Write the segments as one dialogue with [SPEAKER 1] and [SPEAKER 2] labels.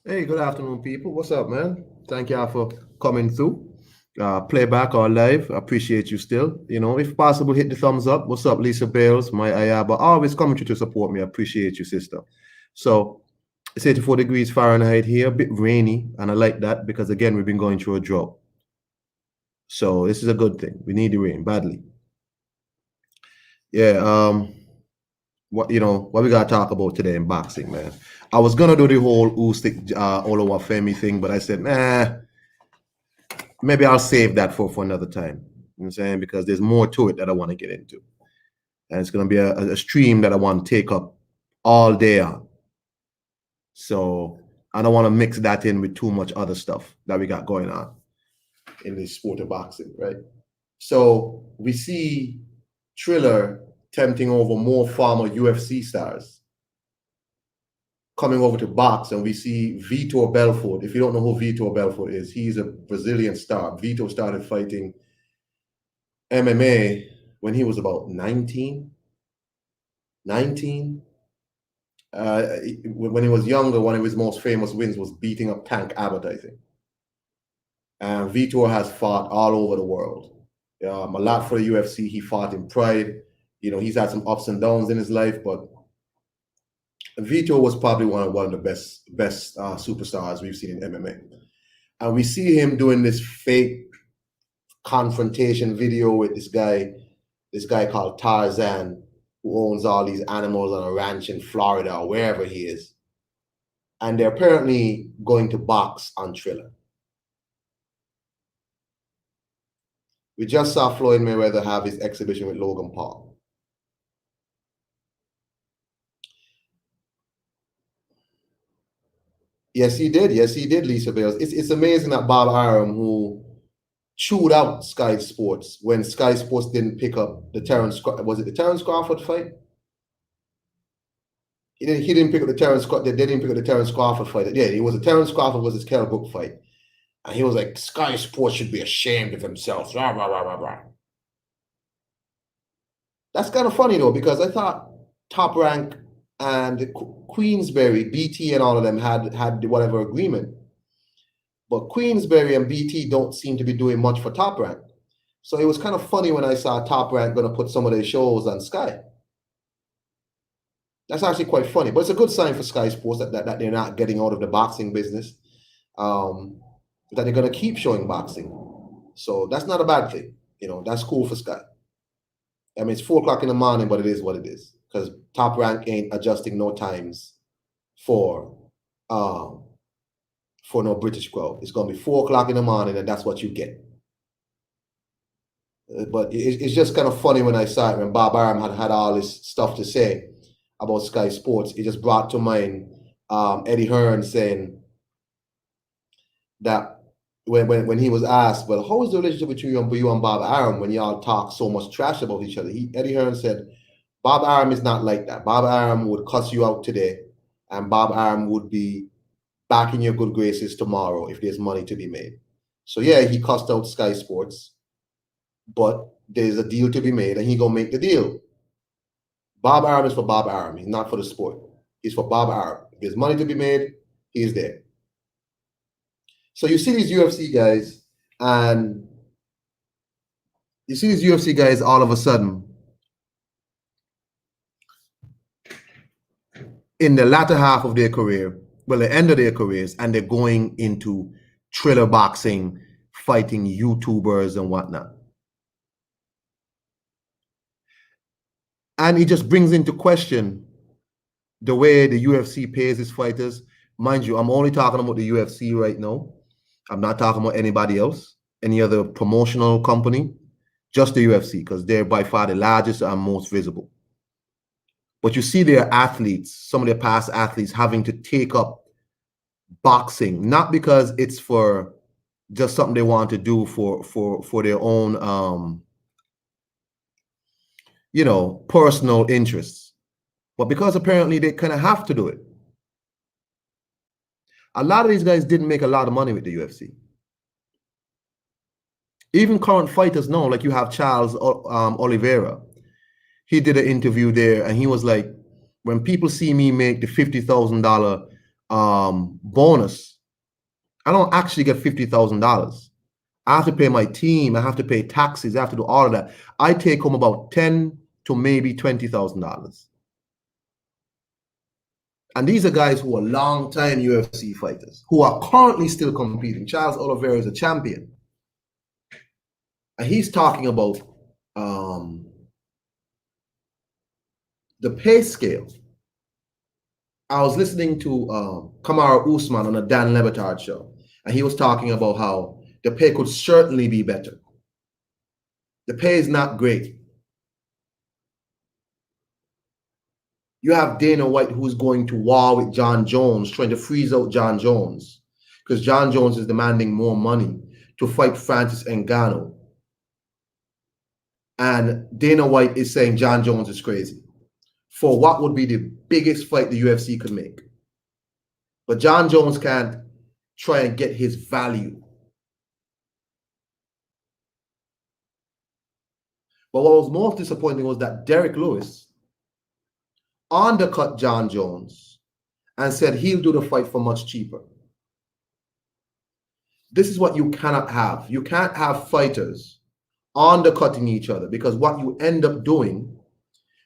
[SPEAKER 1] Hey, good afternoon, people. What's up, man? Thank y'all for coming through. Playback or live. I appreciate you still. If possible, hit the thumbs up. What's up, Lisa Bales? My Ayaba. Always coming to support me. I appreciate you, sister. So it's 84 degrees Fahrenheit here, a bit rainy, and I like that because again, we've been going through a drought. So this is a good thing. We need the rain badly. Yeah, what we gotta talk about today in boxing, man. I was gonna do the whole Usyk Oluwafemi thing, but I said, nah, maybe I'll save that for another time. You know what I'm saying? Because there's more to it that I want to get into. And it's going to be a stream that I want to take up all day on. So I don't want to mix that in with too much other stuff that we got going on in the sport of boxing, right? So we see Triller tempting over more former UFC stars coming over to box, and we see Vitor Belfort. If you don't know who Vitor Belfort is, he's a Brazilian star. Vitor started fighting MMA when he was about 19. When he was younger, one of his most famous wins was beating up Tank Abbott, I think. And Vitor has fought all over the world. A lot for the UFC. He fought in Pride. He's had some ups and downs in his life, but Vitor was probably one of the best superstars we've seen in MMA. And we see him doing this fake confrontation video with this guy called Tarzan, who owns all these animals on a ranch in Florida or wherever he is. And they're apparently going to box on Triller. We just saw Floyd Mayweather have his exhibition with Logan Paul. Yes, he did. Lisa Bales. It's amazing that Bob Arum, who chewed out Sky Sports when Sky Sports didn't pick up the Terrence Crawford fight? He didn't pick up the Terrence. They didn't pick up the Terrence Crawford fight. Yeah, it was a Terrence Crawford versus Kell Brook fight, and he was like, Sky Sports should be ashamed of themselves. Rah, rah, rah, rah, rah. That's kind of funny though, because I thought Top Rank and Queensberry, BT, and all of them had whatever agreement. But Queensberry and BT don't seem to be doing much for Top Rank. So it was kind of funny when I saw Top Rank going to put some of their shows on Sky. That's actually quite funny, but it's a good sign for Sky Sports that they're not getting out of the boxing business, that they're going to keep showing boxing. So that's not a bad thing. That's cool for Sky. I mean, it's 4 o'clock in the morning, but it is what it is, because Top Rank ain't adjusting no times for no British crowd. It's going to be 4 o'clock in the morning, and that's what you get. But it's just kind of funny when I saw it, when Bob Arum had all this stuff to say about Sky Sports. It just brought to mind Eddie Hearn saying that when he was asked, well, how is the relationship between you and Bob Arum when y'all talk so much trash about each other? Eddie Hearn said, Bob Arum is not like that. Bob Arum would cuss you out today, and Bob Arum would be back in your good graces tomorrow if there's money to be made. So yeah, he cussed out Sky Sports, but there's a deal to be made, and he gonna make the deal. Bob Arum is for Bob Arum. He's not for the sport. He's for Bob Arum. If there's money to be made, he's there. So you see these UFC guys, and all of a sudden, in the latter half of their career, well, the end of their careers, and they're going into Triller boxing, fighting YouTubers and whatnot. And it just brings into question the way the UFC pays its fighters. Mind you, I'm only talking about the UFC right now. I'm not talking about anybody else, any other promotional company, just the UFC, because they're by far the largest and most visible. But you see their athletes, some of their past athletes, having to take up boxing, not because it's for just something they want to do for their own personal interests, but because apparently they kind of have to do it. A lot of these guys didn't make a lot of money with the UFC. Even current fighters know, like you have Charles Oliveira. He did an interview there, and he was like, when people see me make the $50,000 bonus, I don't actually get $50,000. I have to pay my team. I have to pay taxes. I have to do all of that. I take home about $10,000 to maybe $20,000. And these are guys who are long-time UFC fighters who are currently still competing. Charles Oliveira is a champion. And he's talking about the pay scale. I was listening to Kamaru Usman on a Dan Le Batard show, and he was talking about how the pay could certainly be better. The pay is not great. You have Dana White who's going to war with John Jones, trying to freeze out John Jones, because John Jones is demanding more money to fight Francis Ngannou. And Dana White is saying John Jones is crazy for what would be the biggest fight the UFC could make. But John Jones can't try and get his value. But what was most disappointing was that Derek Lewis undercut John Jones and said he'll do the fight for much cheaper. This is what you cannot have. You can't have fighters undercutting each other, because what you end up doing,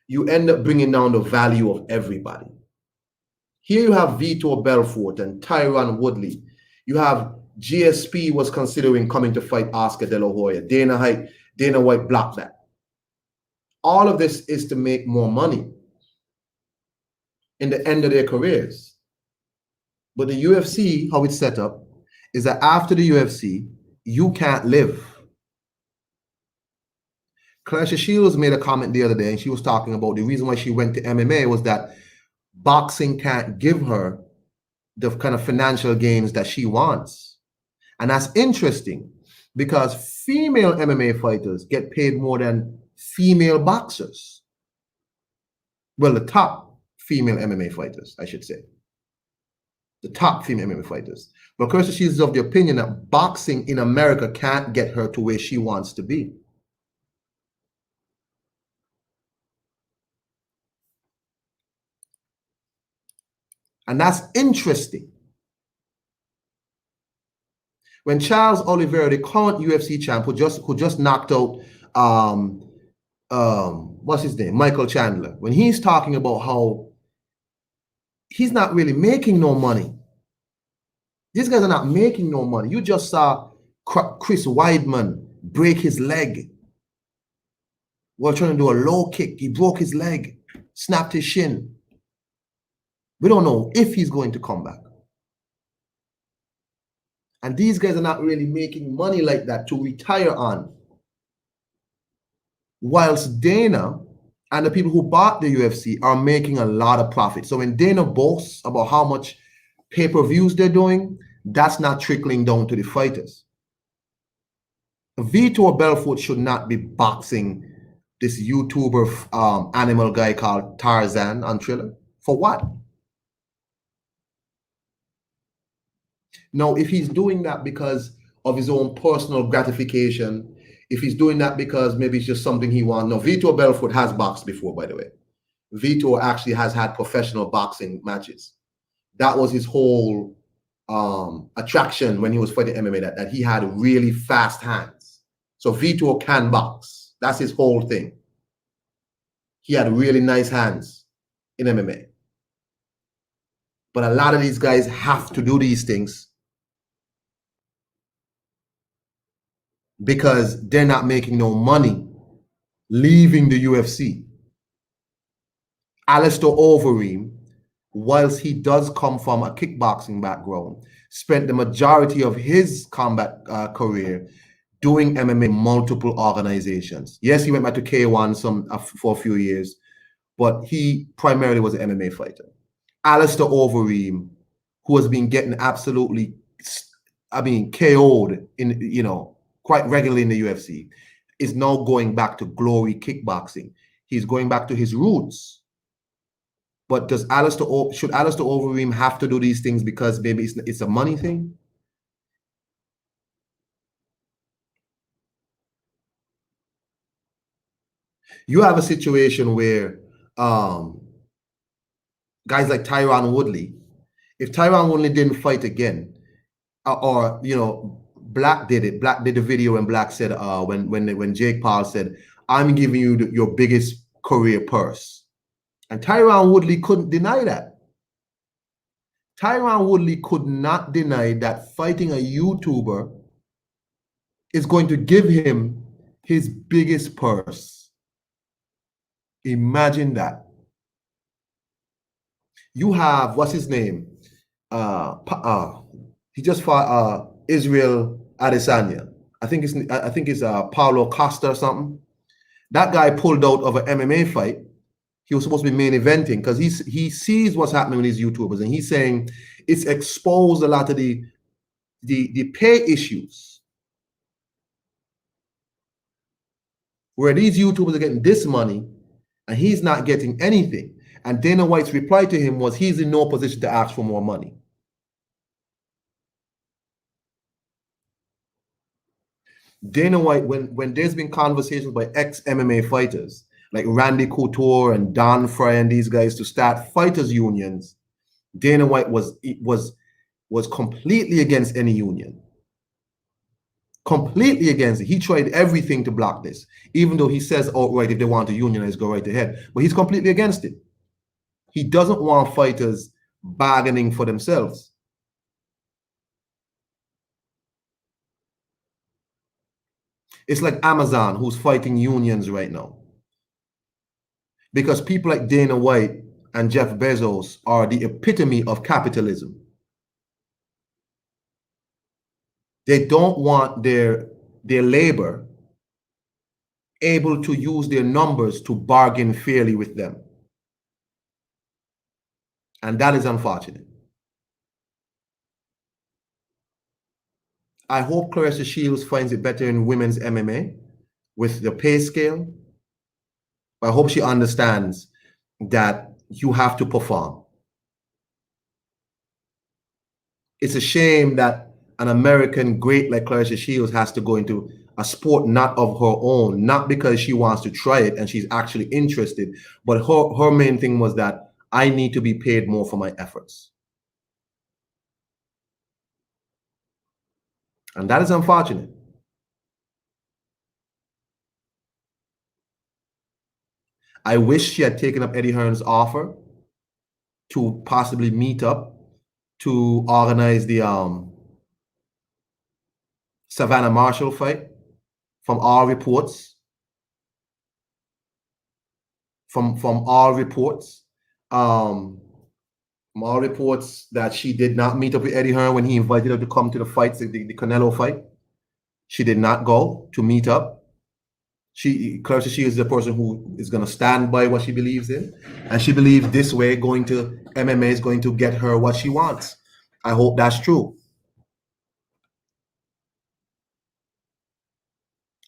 [SPEAKER 1] you end up bringing down the value of everybody. Here you have Vitor Belfort and Tyron Woodley. You have GSP was considering coming to fight Oscar De La Hoya. Dana White blocked that. All of this is to make more money in the end of their careers. But the UFC, how it's set up, is that after the UFC, you can't live. Clarissa Shields made a comment the other day, and she was talking about the reason why she went to MMA was that boxing can't give her the kind of financial gains that she wants. And that's interesting, because female MMA fighters get paid more than female boxers. Well, the top female MMA fighters, I should say. The top female MMA fighters. But Clarissa Shields is of the opinion that boxing in America can't get her to where she wants to be. And that's interesting. When Charles Oliveira, the current UFC champ, who just knocked out what's his name, Michael Chandler, when he's talking about how he's not really making no money. These guys are not making no money. You just saw Chris Weidman break his leg while trying to do a low kick. He broke his leg, snapped his shin. We don't know if he's going to come back. And these guys are not really making money like that to retire on. Whilst Dana and the people who bought the UFC are making a lot of profit. So when Dana boasts about how much pay-per-views they're doing, that's not trickling down to the fighters. Vitor Belfort should not be boxing this YouTuber animal guy called Tarzan on Triller. For what? Now, if he's doing that because of his own personal gratification, if he's doing that because maybe it's just something he wants. No, Vitor Belfort has boxed before, by the way. Vitor actually has had professional boxing matches. That was his whole attraction when he was fighting MMA, that he had really fast hands. So Vitor can box. That's his whole thing. He had really nice hands in MMA. But a lot of these guys have to do these things because they're not making no money leaving the UFC. Alistair Overeem, whilst he does come from a kickboxing background, spent the majority of his combat career doing MMA multiple organizations. Yes, he went back to K1 for a few years, but he primarily was an MMA fighter. Alistair Overeem, who has been getting absolutely, KO'd in, quite regularly in the UFC, is now going back to glory kickboxing. He's going back to his roots. But should Alistair Overeem have to do these things because maybe it's a money thing? You have a situation where guys like Tyron Woodley If Tyron Woodley didn't fight again, or you know, Black did it. Black did the video, and Black said, when Jake Paul said, "I'm giving you your biggest career purse," and Tyron Woodley couldn't deny that. Tyron Woodley could not deny that fighting a YouTuber is going to give him his biggest purse. Imagine that. You have, what's his name? He just fought Israel Adesanya. I think it's Paulo Costa or something. That guy pulled out of an MMA fight. He was supposed to be main eventing because he sees what's happening with these YouTubers, and he's saying it's exposed a lot of the pay issues where these YouTubers are getting this money and he's not getting anything. And Dana White's reply to him was he's in no position to ask for more money. Dana White, when there's been conversations by ex-MMA fighters like Randy Couture and Don Fry and these guys to start fighters unions, Dana White was completely against any union. Completely against it. He tried everything to block this, even though he says outright if they want to unionize, go right ahead. But he's completely against it. He doesn't want fighters bargaining for themselves. It's like Amazon, who's fighting unions right now. Because people like Dana White and Jeff Bezos are the epitome of capitalism. They don't want their labor able to use their numbers to bargain fairly with them. And that is unfortunate. I hope Clarissa Shields finds it better in women's MMA with the pay scale. I hope she understands that you have to perform. It's a shame that an American great like Clarissa Shields has to go into a sport not of her own, not because she wants to try it and she's actually interested, but her main thing was that I need to be paid more for my efforts. And that is unfortunate. I wish she had taken up Eddie Hearn's offer to possibly meet up to organize the Savannah Marshall fight. From all reports, that she did not meet up with Eddie Hearn when he invited her to come to the fights, the Canelo fight. She did not go to meet up. Clarissa, she is the person who is going to stand by what she believes in, and she believes this way going to MMA is going to get her what she wants. I hope that's true.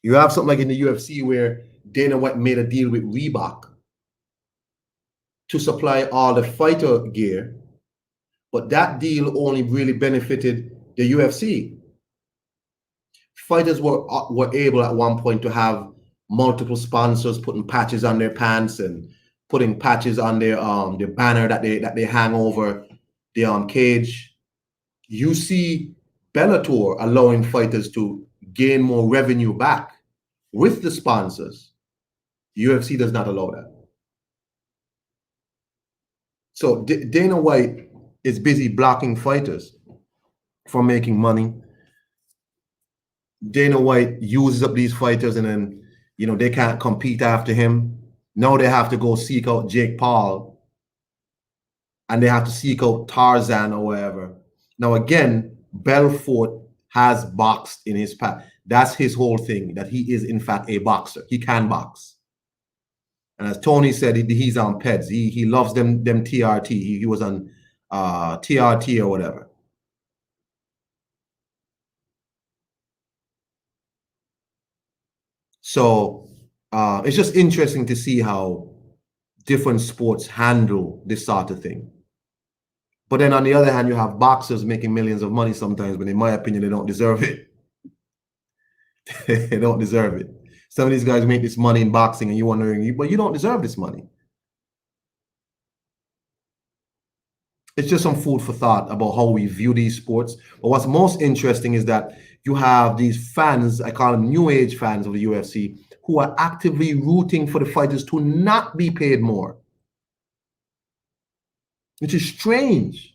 [SPEAKER 1] You have something like in the UFC where Dana White made a deal with Reebok to supply all the fighter gear, but that deal only really benefited the UFC. Fighters were able at one point to have multiple sponsors putting patches on their pants and putting patches on their banner that they hang over the cage. You see Bellator allowing fighters to gain more revenue back with the sponsors. UFC does not allow that. So Dana White is busy blocking fighters from making money. Dana White uses up these fighters and then, you know, they can't compete after him. Now they have to go seek out Jake Paul and they have to seek out Tarzan or whatever. Now, again, Belfort has boxed in his past. That's his whole thing, that he is, in fact, a boxer. He can box. And as Tony said, he's on PEDs. He loves them TRT. He was on TRT or whatever. So it's just interesting to see how different sports handle this sort of thing. But then on the other hand, you have boxers making millions of money sometimes, but in my opinion, they don't deserve it. They don't deserve it. Some of these guys make this money in boxing and you're wondering, but you don't deserve this money. it's just some food for thought about how we view these sports. But what's most interesting is that you have these fans, I call them new age fans of the UFC, who are actively rooting for the fighters to not be paid more, which is strange.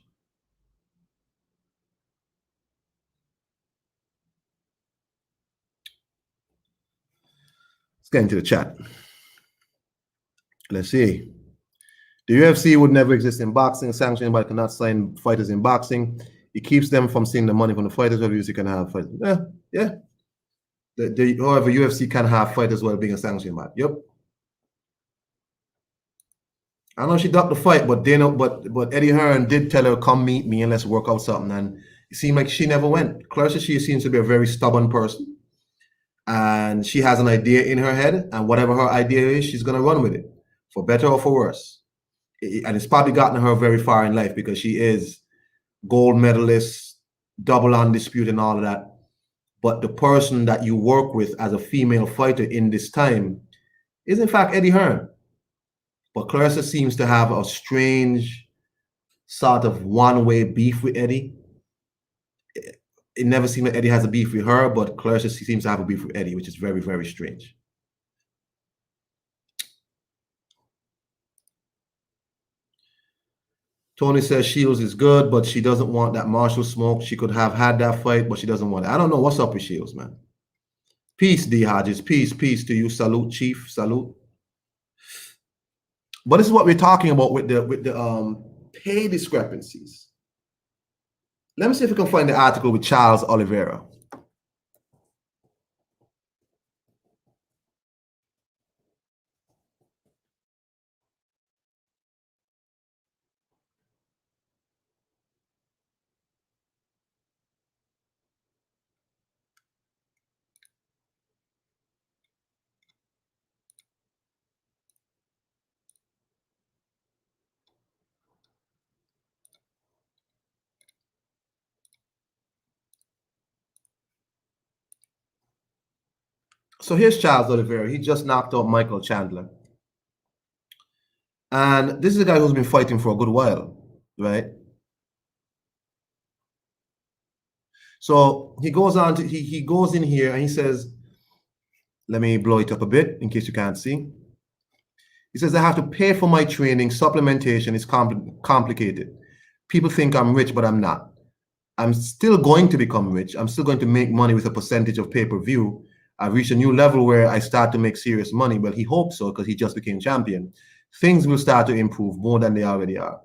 [SPEAKER 1] Let's get into the chat. Let's see. The UFC would never exist in boxing. Sanctioned by cannot sign fighters in boxing. It keeps them from seeing the money from the fighters. Whether UFC can have fighters. Yeah. However, UFC can have fighters while being a sanctioned body. Yep. I know she ducked the fight, but Eddie Hearn did tell her, "Come meet me and let's work out something." And it seemed like she never went. Clarissa, she seems to be a very stubborn person, and she has an idea in her head, and whatever her idea is, she's gonna run with it, for better or for worse. And it's probably gotten her very far in life because she is gold medalist, double undisputed, and all of that. But the person that you work with as a female fighter in this time is, in fact, Eddie Hearn. But Clarissa seems to have a strange sort of one-way beef with Eddie. It never seems like Eddie has a beef with her, but Clarissa seems to have a beef with Eddie, which is very, very strange. Tony says Shields is good, but she doesn't want that Marshall smoke. She could have had that fight, but she doesn't want it. I don't know what's up with Shields, man. Peace, D. Hodges. Peace to you. Salute, Chief. Salute. But this is what we're talking about with the pay discrepancies. Let me see if we can find the article with Charles Oliveira. So here's Charles Oliveira. He just knocked out Michael Chandler. And this is a guy who's been fighting for a good while, right? So he goes on to he goes in here and he says, let me blow it up a bit in case you can't see. He says, I have to pay for my training. Supplementation is complicated. People think I'm rich, but I'm not. I'm still going to become rich. I'm still going to make money with a percentage of pay-per-view. I've reached a new level where I start to make serious money. Well, he hopes so because he just became champion. Things will start to improve more than they already are.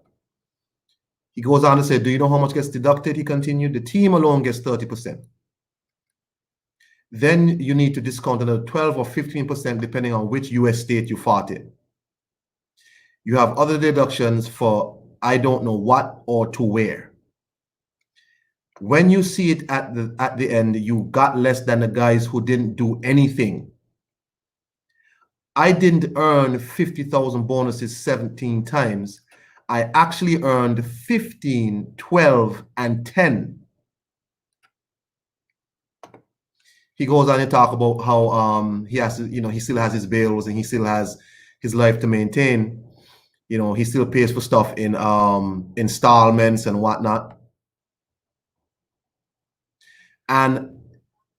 [SPEAKER 1] He goes on to say, do you know how much gets deducted? He continued, the team alone gets 30%. Then you need to discount another 12 or 15% depending on which US state you fought in. You have other deductions for I don't know what or to where. When you see it at the end, you got less than the guys who didn't do anything. I didn't earn 50,000 bonuses 17 times. I actually earned 15, 12, and 10. He goes on to talk about how he has to, he still has his bills and he still has his life to maintain. He still pays for stuff in installments and whatnot. And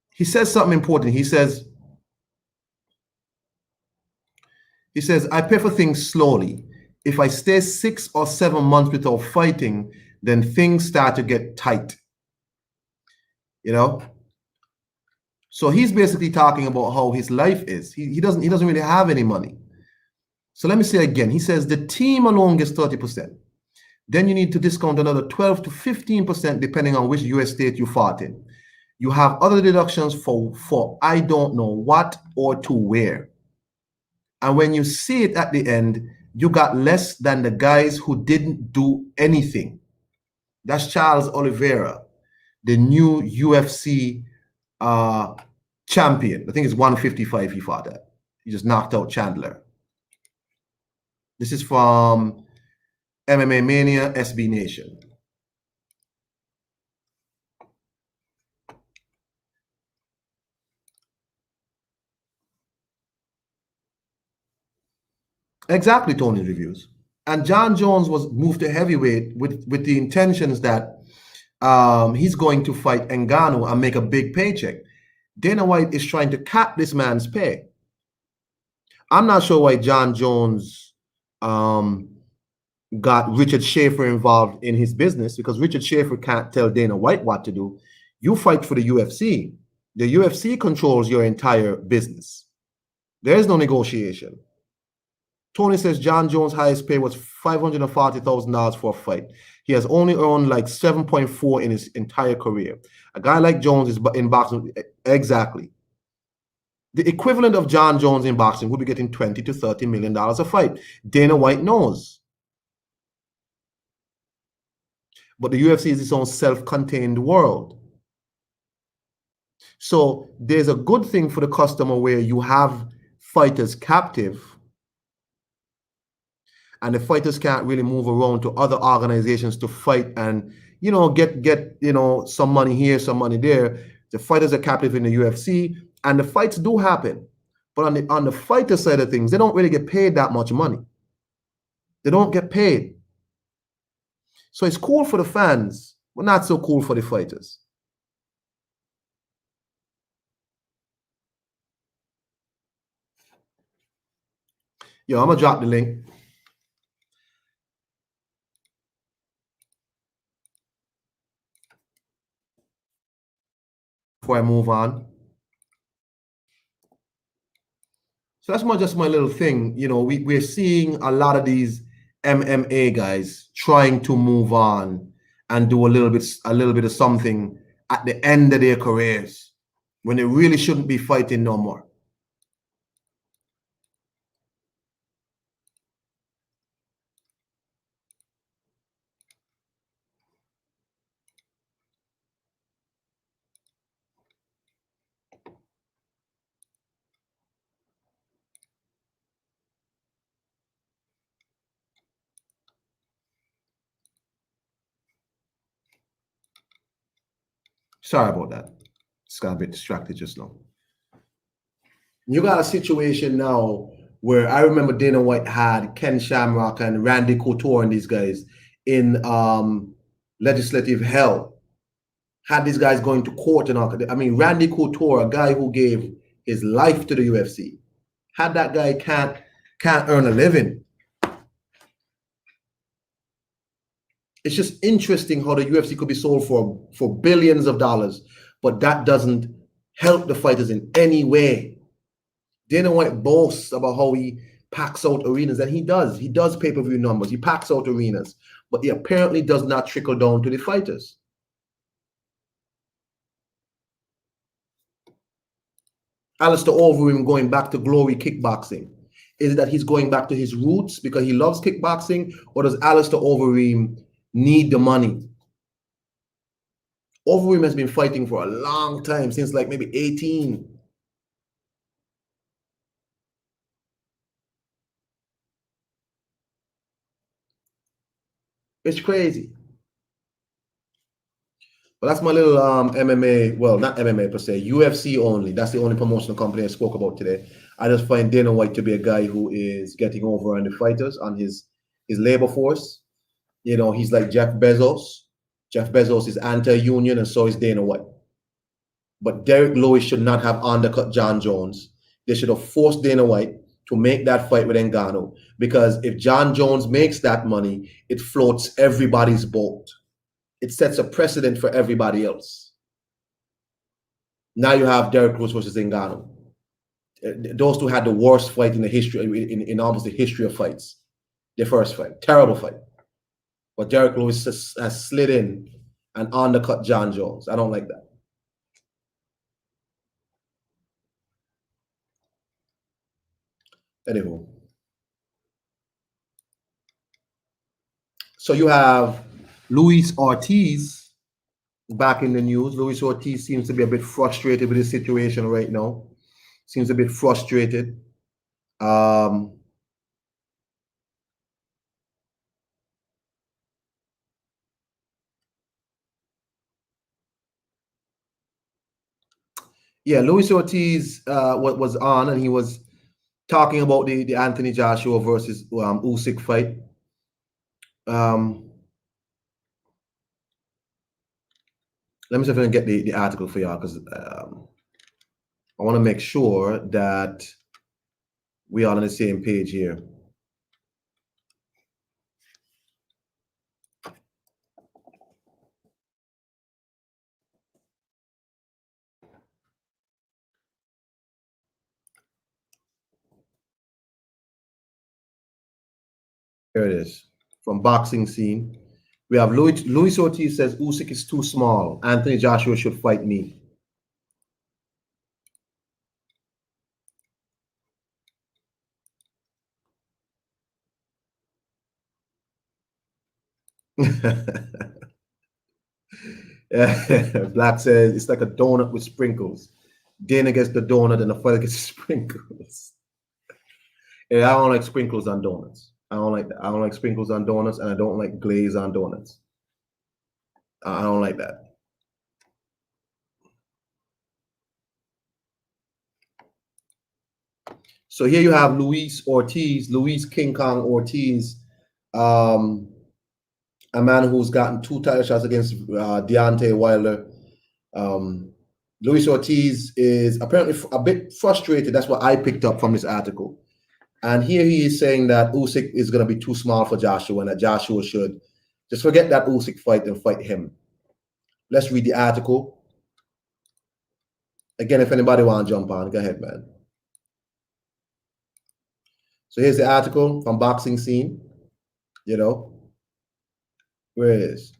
[SPEAKER 1] he says something important. He says, I pay for things slowly. If I stay 6 or 7 months without fighting, then things start to get tight. So he's basically talking about how his life is. He doesn't really have any money. So let me say again. He says the team alone gets 30%. Then you need to discount another 12 to 15% depending on which US state you fought in. You have other deductions for I don't know what or to where. And when you see it at the end, you got less than the guys who didn't do anything. That's Charles Oliveira, the new UFC champion. I think it's 155 he fought at. He just knocked out Chandler. This is from MMA Mania, SB Nation. Exactly, Tony's reviews. And John Jones was moved to heavyweight with the intentions that he's going to fight Ngannou and make a big paycheck. Dana White is trying to cap this man's pay. I'm not sure why John Jones got Richard Schaefer involved in his business, because Richard Schaefer can't tell Dana White what to do. You fight for the UFC. The UFC controls your entire business. There is no negotiation. Tony says John Jones' highest pay was $540,000 for a fight. He has only earned like 7.4 in his entire career. A guy like Jones is in boxing. Exactly. The equivalent of John Jones in boxing would be getting $20 to $30 million a fight. Dana White knows. But the UFC is its own self-contained world. So there's a good thing for the customer where you have fighters captive, and the fighters can't really move around to other organizations to fight and, you know, get you know, some money here, some money there. The fighters are captive in the UFC, and the fights do happen. But on the fighter side of things, they don't really get paid that much money. They don't get paid. So it's cool for the fans, but not so cool for the fighters. Yo, I'm gonna drop the link. Before I move on. So that's just my little thing. You know, we're seeing a lot of these MMA guys trying to move on and do a little bit of something at the end of their careers when they really shouldn't be fighting no more. Sorry about that. Just got a bit distracted just now. You got a situation now where I remember Dana White had Ken Shamrock and Randy Couture and these guys in legislative hell. Had these guys going to court and all. I mean, Randy Couture, a guy who gave his life to the UFC, had that guy can't earn a living. It's just interesting how the UFC could be sold for billions of dollars, but that doesn't help the fighters in any way. Dana White boasts about how he packs out arenas, and he does. He does pay-per-view numbers. He packs out arenas, but he apparently does not trickle down to the fighters. Alistair Overeem going back to Glory Kickboxing. Is it that he's going back to his roots because he loves kickboxing, or does Alistair Overeem need the money? Overeem has been fighting for a long time, since like maybe 18. It's crazy. But that's my little MMA, well, not MMA per se, UFC only. That's the only promotional company I spoke about today. I just find Dana White to be a guy who is getting over on the fighters, on his labor force. You know, he's like Jeff Bezos. Jeff Bezos is anti-union, and so is Dana White. But Derek Lewis should not have undercut John Jones. They should have forced Dana White to make that fight with Ngannou, because if John Jones makes that money, it floats everybody's boat. It sets a precedent for everybody else. Now you have Derek Lewis versus Ngannou. Those two had the worst fight in the history, in almost the history of fights. Their first fight, terrible fight. But Derek Lewis has slid in and undercut John Jones. I don't like that. Anyway. So you have Luis Ortiz back in the news. Luis Ortiz seems to be a bit frustrated with the situation right now. Seems a bit frustrated. Yeah, Luis Ortiz was on, and he was talking about the Anthony Joshua versus Usyk fight. Let me see if I can get the article for y'all, because I want to make sure that we are on the same page here. Here it is. From Boxing Scene. We have Luis Ortiz says Usyk is too small. Anthony Joshua should fight me. Black says it's like a donut with sprinkles. Dana gets the donut and the fighter gets sprinkles. Yeah, I don't like sprinkles on donuts. I don't like that. I don't like sprinkles on donuts, and I don't like glaze on donuts. I don't like that. So here you have Luis King Kong Ortiz, a man who's gotten 2 title shots against Deontay Wilder. Luis Ortiz is apparently a bit frustrated. That's what I picked up from this article. And here he is saying that Usyk is going to be too small for Joshua, and that Joshua should just forget that Usyk fight and fight him. Let's read the article. Again, if anybody want to jump on, go ahead, man. So here's the article from Boxing Scene. You know, where it is.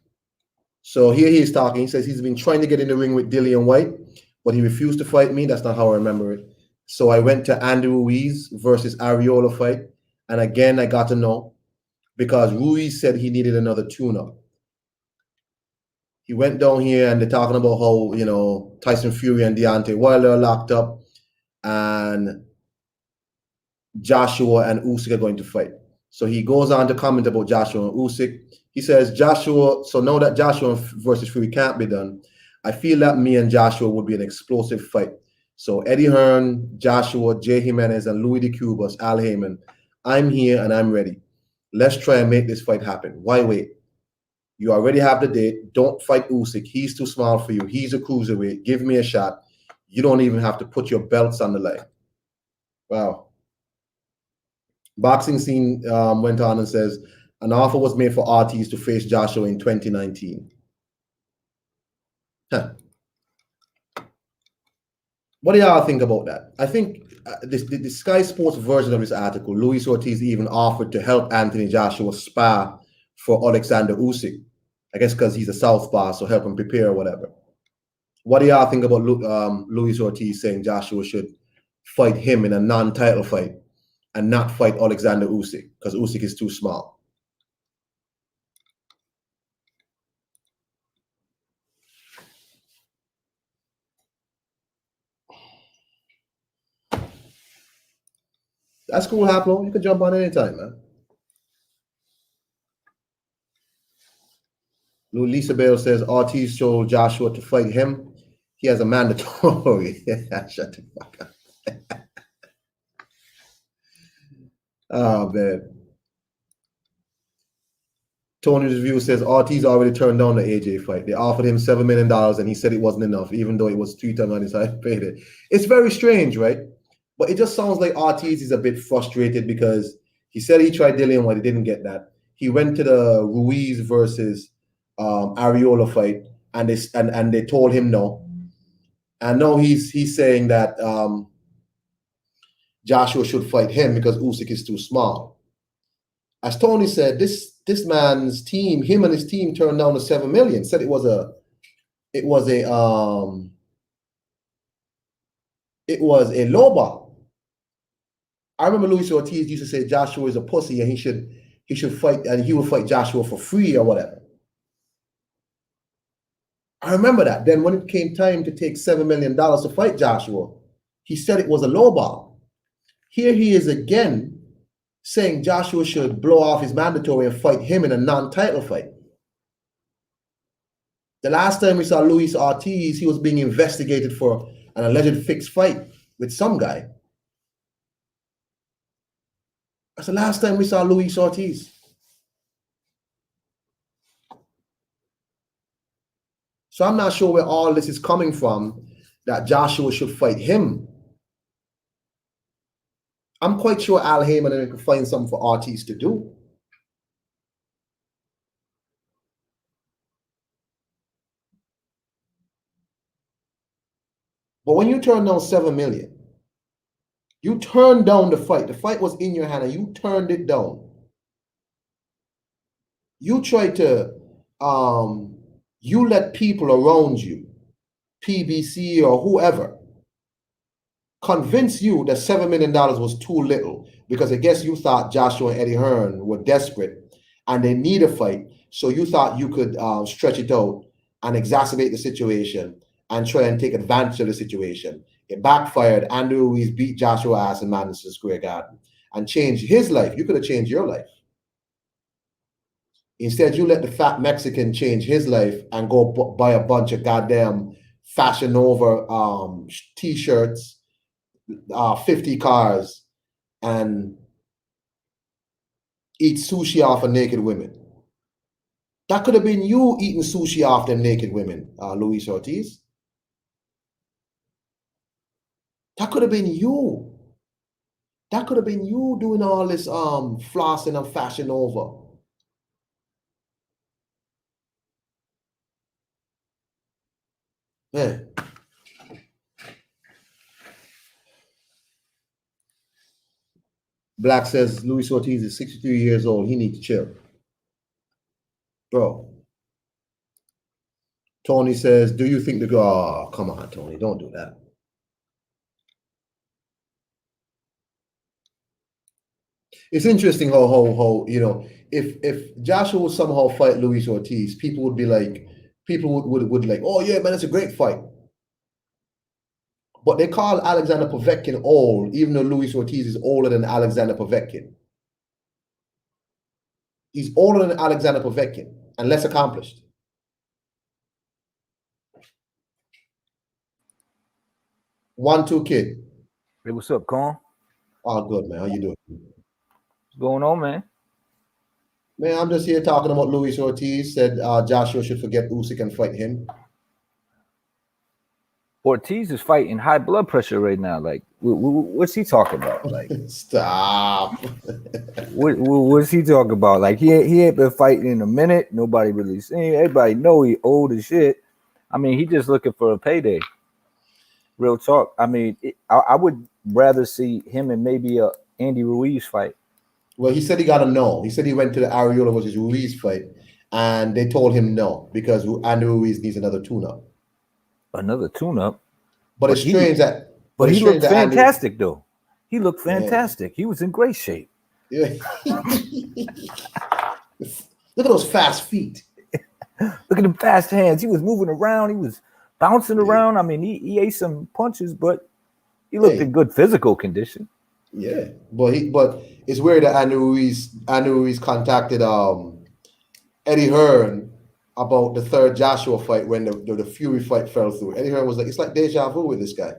[SPEAKER 1] So here he is talking. He says he's been trying to get in the ring with Dillian White, but he refused to fight me. That's not how I remember it. So I went to Andy Ruiz versus Ariola fight. And again, I got to know because Ruiz said he needed another tune-up. He went down here and they're talking about how, you know, Tyson Fury and Deontay Wilder are locked up and Joshua and Usyk are going to fight. So he goes on to comment about Joshua and Usyk. He says, so now that Joshua versus Fury can't be done, I feel that me and Joshua would be an explosive fight. So Eddie Hearn, Joshua, Jay Jimenez, and Louis DeCubas, Al Heyman, I'm here and I'm ready. Let's try and make this fight happen. Why wait? You already have the date. Don't fight Usyk. He's too small for you. He's a cruiserweight. Give me a shot. You don't even have to put your belts on the line. Wow. Boxing Scene went on and says, an offer was made for Ortiz to face Joshua in 2019. Huh. What do y'all think about that? I think the Sky Sports version of this article, Luis Ortiz even offered to help Anthony Joshua spar for Alexander Usyk. I guess because he's a southpaw, so help him prepare or whatever. What do y'all think about Luis Ortiz saying Joshua should fight him in a non-title fight and not fight Alexander Usyk because Usyk is too small? That's cool, Haplo. You can jump on anytime, man. Lisa Bale says Ortiz told Joshua to fight him. He has a mandatory. Shut the fuck up. Oh, man. Tony's review says Ortiz already turned down the AJ fight. They offered him $7 million and he said it wasn't enough, even though it was 3 times on his side paid it. It's very strange, right? But it just sounds like Ortiz is a bit frustrated because he said he tried Dillian White, he didn't get that. He went to the Ruiz versus Ariola fight, and they told him no. And now he's saying that Joshua should fight him because Usyk is too small. As Tony said, this man's team, him and his team, turned down the $7 million. Said it was a lowball. I remember Luis Ortiz used to say Joshua is a pussy and he should fight, and he would fight Joshua for free or whatever. I remember that. Then when it came time to take $7 million to fight Joshua, he said it was a lowball. Here he is again saying Joshua should blow off his mandatory and fight him in a non-title fight. The last time we saw Luis Ortiz, he was being investigated for an alleged fixed fight with some guy. That's the last time we saw Luis Ortiz. So I'm not sure where all this is coming from, that Joshua should fight him. I'm quite sure Al Heyman could find something for Ortiz to do. But when you turn down $7 million, you turned down the fight. The fight was in your hand and you turned it down. You tried to, you let people around you, PBC or whoever, convince you that $7 million was too little, because I guess you thought Joshua and Eddie Hearn were desperate and they need a fight. So you thought you could stretch it out and exacerbate the situation and try and take advantage of the situation. It backfired. Andrew Ruiz beat Joshua ass in Madison Square Garden and changed his life. You could have changed your life. Instead, you let the fat Mexican change his life and go buy a bunch of goddamn Fashion Nova t-shirts, 50 cars, and eat sushi off of naked women. That could have been you eating sushi off them naked women, Luis Ortiz. That could have been you. That could have been you doing all this flossing and Fashion Nova. Man. Black says Luis Ortiz is 63 years old. He needs to chill. Bro. Tony says, do you think the oh, come on, Tony, don't do that. It's interesting how you know, if Joshua would somehow fight Luis Ortiz, people would be like, people would like, oh yeah, man, it's a great fight. But they call Alexander Povetkin old, even though Luis Ortiz is older than Alexander Povetkin. He's older than Alexander Povetkin and less accomplished. One, two, kid.
[SPEAKER 2] Hey, what's up, Con?
[SPEAKER 1] Oh, good, man. How you doing?
[SPEAKER 2] What's going on, man?
[SPEAKER 1] Man, I'm just here talking about Luis Ortiz. Said Joshua should forget Usyk and fight him.
[SPEAKER 2] Ortiz is fighting high blood pressure right now. Like, what's he talking about? Like,
[SPEAKER 1] stop.
[SPEAKER 2] What's he talking about? Like, he ain't been fighting in a minute. Nobody really seen. Everybody know he old as shit. I mean, he just looking for a payday. Real talk. I mean, I would rather see him and maybe a Andy Ruiz fight.
[SPEAKER 1] Well, he said he got a no. He said he went to the Arreola versus Ruiz fight, and they told him no because Andy Ruiz needs another tune-up.
[SPEAKER 2] Another tune-up?
[SPEAKER 1] But it's strange that.
[SPEAKER 2] But he looked fantastic, though. He looked fantastic. Yeah. He was in great shape.
[SPEAKER 1] Yeah. Look at those fast feet.
[SPEAKER 2] Look at them fast hands. He was moving around. He was bouncing around. I mean, he ate some punches, but he looked in good physical condition.
[SPEAKER 1] Yeah, but it's weird that Andy Ruiz contacted Eddie Hearn about the third Joshua fight when the Fury fight fell through. Eddie Hearn was like, it's like deja vu with this guy.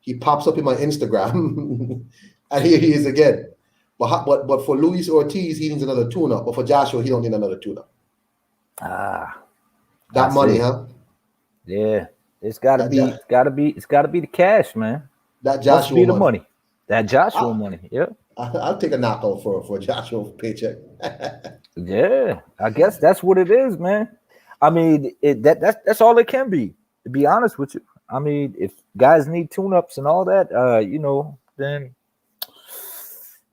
[SPEAKER 1] He pops up in my Instagram, and here he is again. But for Luis Ortiz, he needs another tune-up. But for Joshua, he don't need another tune-up. That money, huh?
[SPEAKER 2] Yeah, it's gotta be the cash, man.
[SPEAKER 1] That Joshua
[SPEAKER 2] must be the money. That Joshua money. Yeah.
[SPEAKER 1] I'll take a knockout for Joshua paycheck.
[SPEAKER 2] Yeah, I guess that's what it is, man. I mean, that's all it can be, to be honest with you. I mean, if guys need tune-ups and all that, then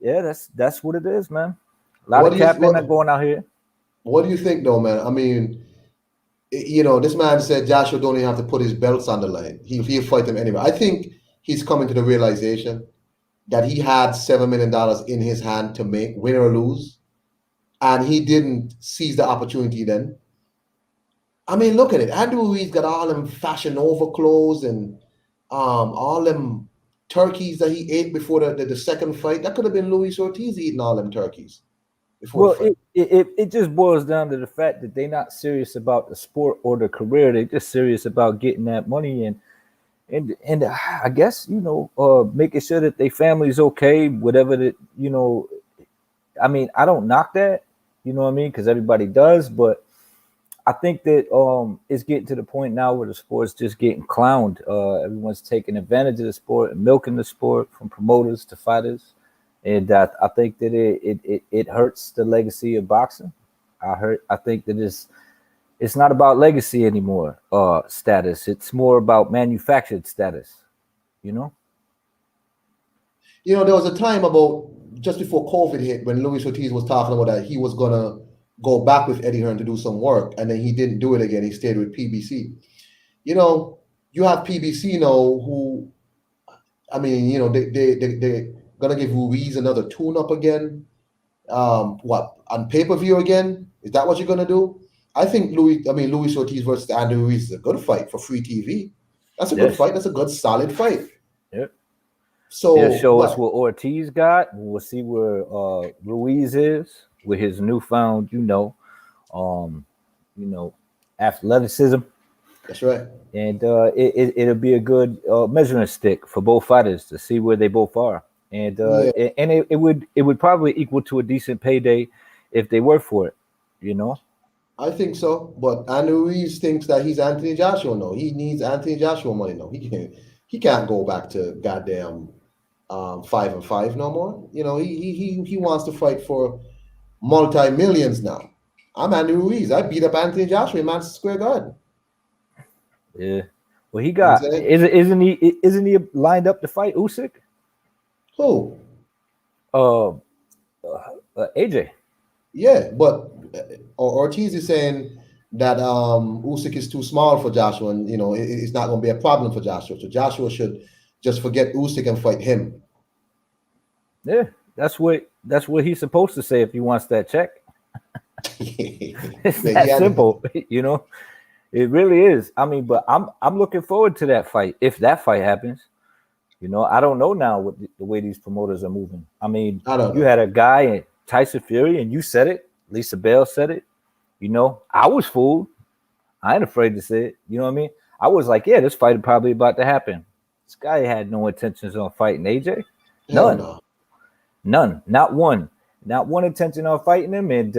[SPEAKER 2] yeah, that's what it is, man. A lot of capping going out here.
[SPEAKER 1] What do you think, though, man? I mean, you know, this man said Joshua don't even have to put his belts on the line. He'll fight him anyway. I think he's coming to the realization that he had $7 million in his hand to make, win or lose, and he didn't seize the opportunity then. I mean, look at it. Andrew Ruiz got all them Fashion Nova clothes and all them turkeys that he ate before the second fight. That could have been Luis Ortiz eating all them turkeys.
[SPEAKER 2] Well, it just boils down to the fact that they're not serious about the sport or the career. They're just serious about getting that money and I guess, you know, making sure that their family's okay, whatever that, you know. I mean, I don't knock that, you know what I mean, because everybody does, but I think that it's getting to the point now where the sport's just getting clowned. Everyone's taking advantage of the sport and milking the sport, from promoters to fighters, and I think that it hurts the legacy of boxing. I think that it's not about legacy anymore, status. It's more about manufactured status. You know.
[SPEAKER 1] You know, there was a time about just before COVID hit when Luis Ortiz was talking about that he was gonna go back with Eddie Hearn to do some work, and then he didn't do it again. He stayed with PBC. You know, you have PBC now who, I mean, you know, they're gonna give Ruiz another tune-up again. What, on pay-per-view again? Is that what you're gonna do? I think Luis Ortiz versus Andy Ruiz is a good fight for free TV. That's a good fight. That's a good solid fight.
[SPEAKER 2] Yep.
[SPEAKER 1] So
[SPEAKER 2] they'll show us what Ortiz got. We'll see where Ruiz is with his newfound, athleticism.
[SPEAKER 1] That's right.
[SPEAKER 2] And it'll be a good measuring stick for both fighters to see where they both are. And it would probably equal to a decent payday if they work for it, you know.
[SPEAKER 1] I think so, but Andy Ruiz thinks that he's Anthony Joshua. No, he needs Anthony Joshua money. No, he can't go back to goddamn 5-5 no more. You know, he wants to fight for multi-millions now. I'm Andy Ruiz. I beat up Anthony Joshua in Madison Square Garden.
[SPEAKER 2] Yeah. Well, he got isn't he lined up to fight Usyk?
[SPEAKER 1] Who?
[SPEAKER 2] AJ.
[SPEAKER 1] Yeah, but Ortiz is saying that Usyk is too small for Joshua, and you know it's not going to be a problem for Joshua. So Joshua should just forget Usyk and fight him.
[SPEAKER 2] Yeah, that's what he's supposed to say if he wants that check. It's that simple, you know. It really is. I mean, but I'm looking forward to that fight if that fight happens. You know, I don't know now what the way these promoters are moving. I mean, you had a guy, Tyson Fury, and you said it. Lisa Bell said it. You know, I was fooled. I ain't afraid to say it. You know what I mean? I was like, yeah, this fight is probably about to happen. This guy had no intentions on fighting AJ. None. Not one. Not one intention on fighting him. And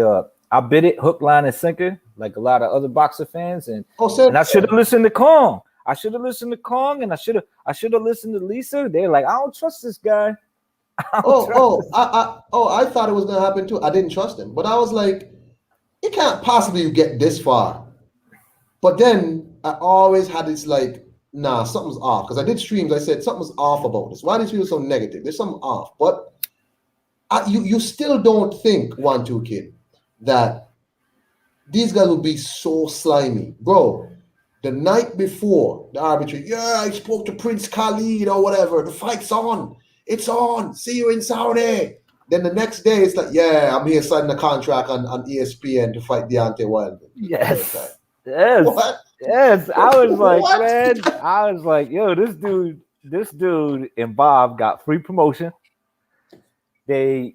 [SPEAKER 2] I bid it hook, line, and sinker, like a lot of other boxer fans. And I should have listened to Kong. I should have listened to Kong, and I should have listened to Lisa. They're like, I don't trust this guy.
[SPEAKER 1] I thought it was gonna happen too. I didn't trust him, but I was like, it can't possibly get this far. But then I always had this like, nah, something's off. Because I did streams, I said something's off about this. Why do these people so negative? There's something off. But you still don't think, 1-2 kid, that these guys will be so slimy, bro. The night before the arbitrary, I spoke to Prince Khalid or whatever. The fight's on. It's on. See you in Saudi. Then the next day, it's like, I'm here signing a contract on ESPN to fight Deontay Wilder.
[SPEAKER 2] Yes. What? Yes. I was like, man, I was like, yo, this dude and Bob got free promotion. They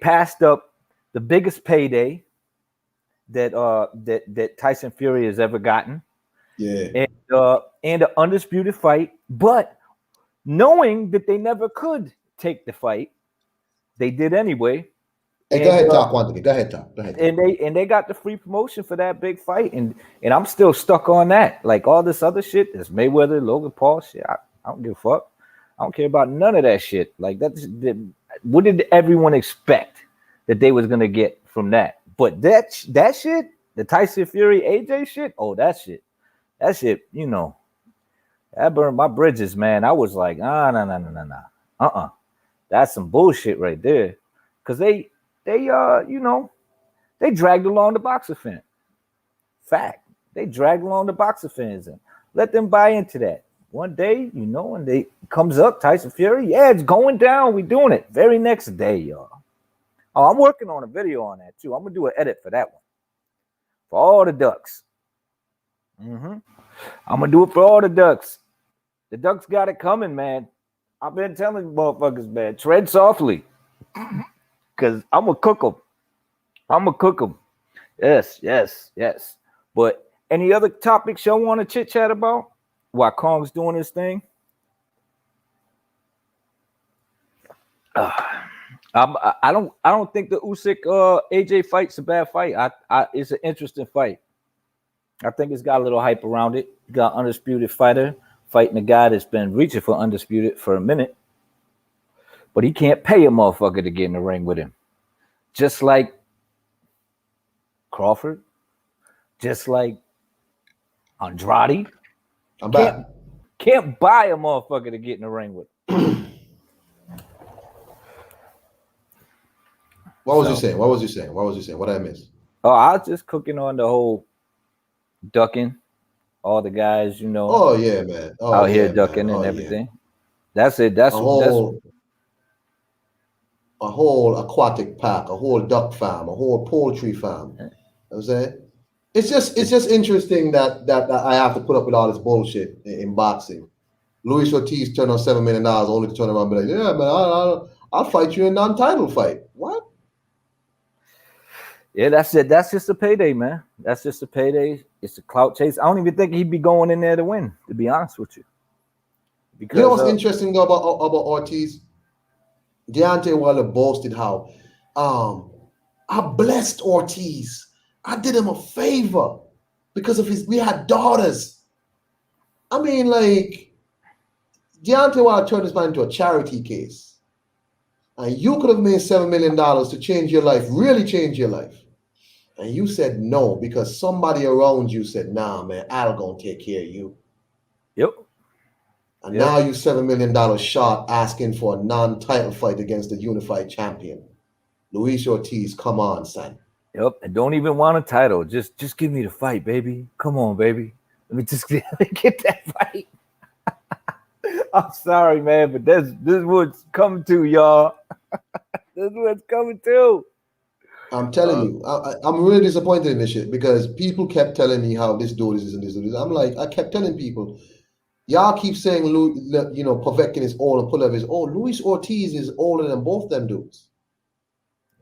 [SPEAKER 2] passed up the biggest payday that Tyson Fury has ever gotten.
[SPEAKER 1] Yeah.
[SPEAKER 2] And an undisputed fight, but knowing that they never could take the fight, they did anyway.
[SPEAKER 1] Hey, go ahead, talk one thing. Go ahead, talk.
[SPEAKER 2] And they got the free promotion for that big fight, and I'm still stuck on that. Like all this other shit, this Mayweather, Logan Paul shit. I don't give a fuck. I don't care about none of that shit. Like what did everyone expect that they was gonna get from that? But that shit, the Tyson Fury AJ shit, that shit, you know, that burned my bridges, man. I was like, no. That's some bullshit right there. Cause they dragged along the boxer fan. Fact. They dragged along the boxer fans and let them buy into that. One day, you know, when they comes up, Tyson Fury, it's going down. We doing it. Very next day, y'all. Oh, I'm working on a video on that too. I'm gonna do an edit for that one. For all the ducks. I'm gonna do it for all the ducks. The ducks got it coming, man. I've been telling motherfuckers, man, tread softly. Cause I'm gonna cook them. Yes. But any other topics y'all want to chit chat about while Kong's doing his thing? I don't think the Usyk AJ fight's a bad fight. It's an interesting fight. I think it's got a little hype around it. You got undisputed fighter fighting a guy that's been reaching for undisputed for a minute, but he can't pay a motherfucker to get in the ring with him. Just like Crawford, just like Andrade.
[SPEAKER 1] I'm back.
[SPEAKER 2] Can't buy a motherfucker to get in the ring with him.
[SPEAKER 1] What was you saying? What was you saying? What was you saying? What did I miss?
[SPEAKER 2] Oh, I was just cooking on the whole ducking, all the guys, you know.
[SPEAKER 1] Oh yeah, man. Oh,
[SPEAKER 2] out here
[SPEAKER 1] yeah,
[SPEAKER 2] ducking
[SPEAKER 1] man.
[SPEAKER 2] and
[SPEAKER 1] Oh,
[SPEAKER 2] everything.
[SPEAKER 1] Yeah.
[SPEAKER 2] That's it. That's
[SPEAKER 1] a whole aquatic park, a whole duck farm, a whole poultry farm. You know what I'm saying? It's just interesting that I have to put up with all this bullshit in boxing. Luis Ortiz turned on $7 million only to turn around and be like, yeah, man, I'll fight you in a non-title fight. What?
[SPEAKER 2] Yeah, that's it. That's just a payday, man. That's just a payday. It's a clout chase. I don't even think he'd be going in there to win, to be honest with you. Because
[SPEAKER 1] you know what's interesting though about Ortiz? Deontay Wilder boasted how I blessed Ortiz. I did him a favor because of we had daughters. I mean, like, Deontay Wilder turned this man into a charity case. And you could have made $7 million to change your life, really change your life. And you said no because somebody around you said, nah, man, Al gonna take care of you.
[SPEAKER 2] Yep.
[SPEAKER 1] And now you $7 million short asking for a non-title fight against the unified champion. Luis Ortiz, come on, son.
[SPEAKER 2] Yep. And don't even want a title. Just give me the fight, baby. Come on, baby. Let me just get that fight. I'm sorry, man, but this is what's coming to, y'all. This is what's coming to.
[SPEAKER 1] I'm telling you, I'm really disappointed in this shit because people kept telling me how this dude is and this dude is. I'm like, I kept telling people, y'all keep saying, Povetkin is old and Pulev is old. Luis Ortiz is older than both them dudes.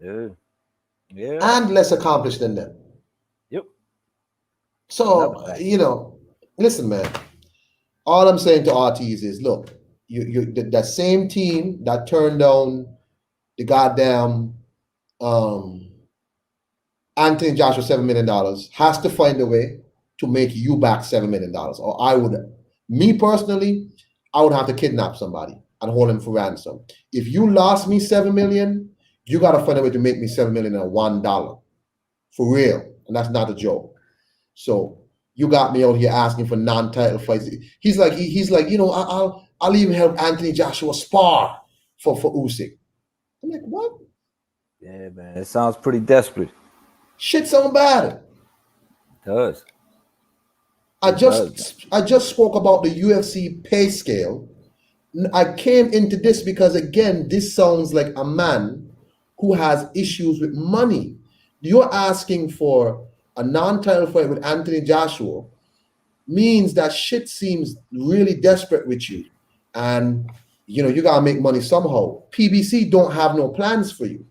[SPEAKER 2] Yeah. Yeah.
[SPEAKER 1] And less accomplished than them.
[SPEAKER 2] Yep.
[SPEAKER 1] So, listen, man. All I'm saying to Ortiz is, look, that same team that turned down the goddamn Anthony Joshua $7 million has to find a way to make you back $7 million. Or me personally, I would have to kidnap somebody and hold him for ransom. If you lost me $7 million, you got to find a way to make me $7 million at $1 for real. And that's not a joke. So you got me out here asking for non-title fights. He's like, I'll even help Anthony Joshua spar for Usyk. I'm like, what?
[SPEAKER 2] Yeah, man. It sounds pretty desperate.
[SPEAKER 1] Shit sound bad.
[SPEAKER 2] It does.
[SPEAKER 1] I just spoke about the UFC pay scale. I came into this because, again, this sounds like a man who has issues with money. You're asking for a non-title fight with Anthony Joshua means that shit seems really desperate with you. And, you got to make money somehow. PBC don't have no plans for you.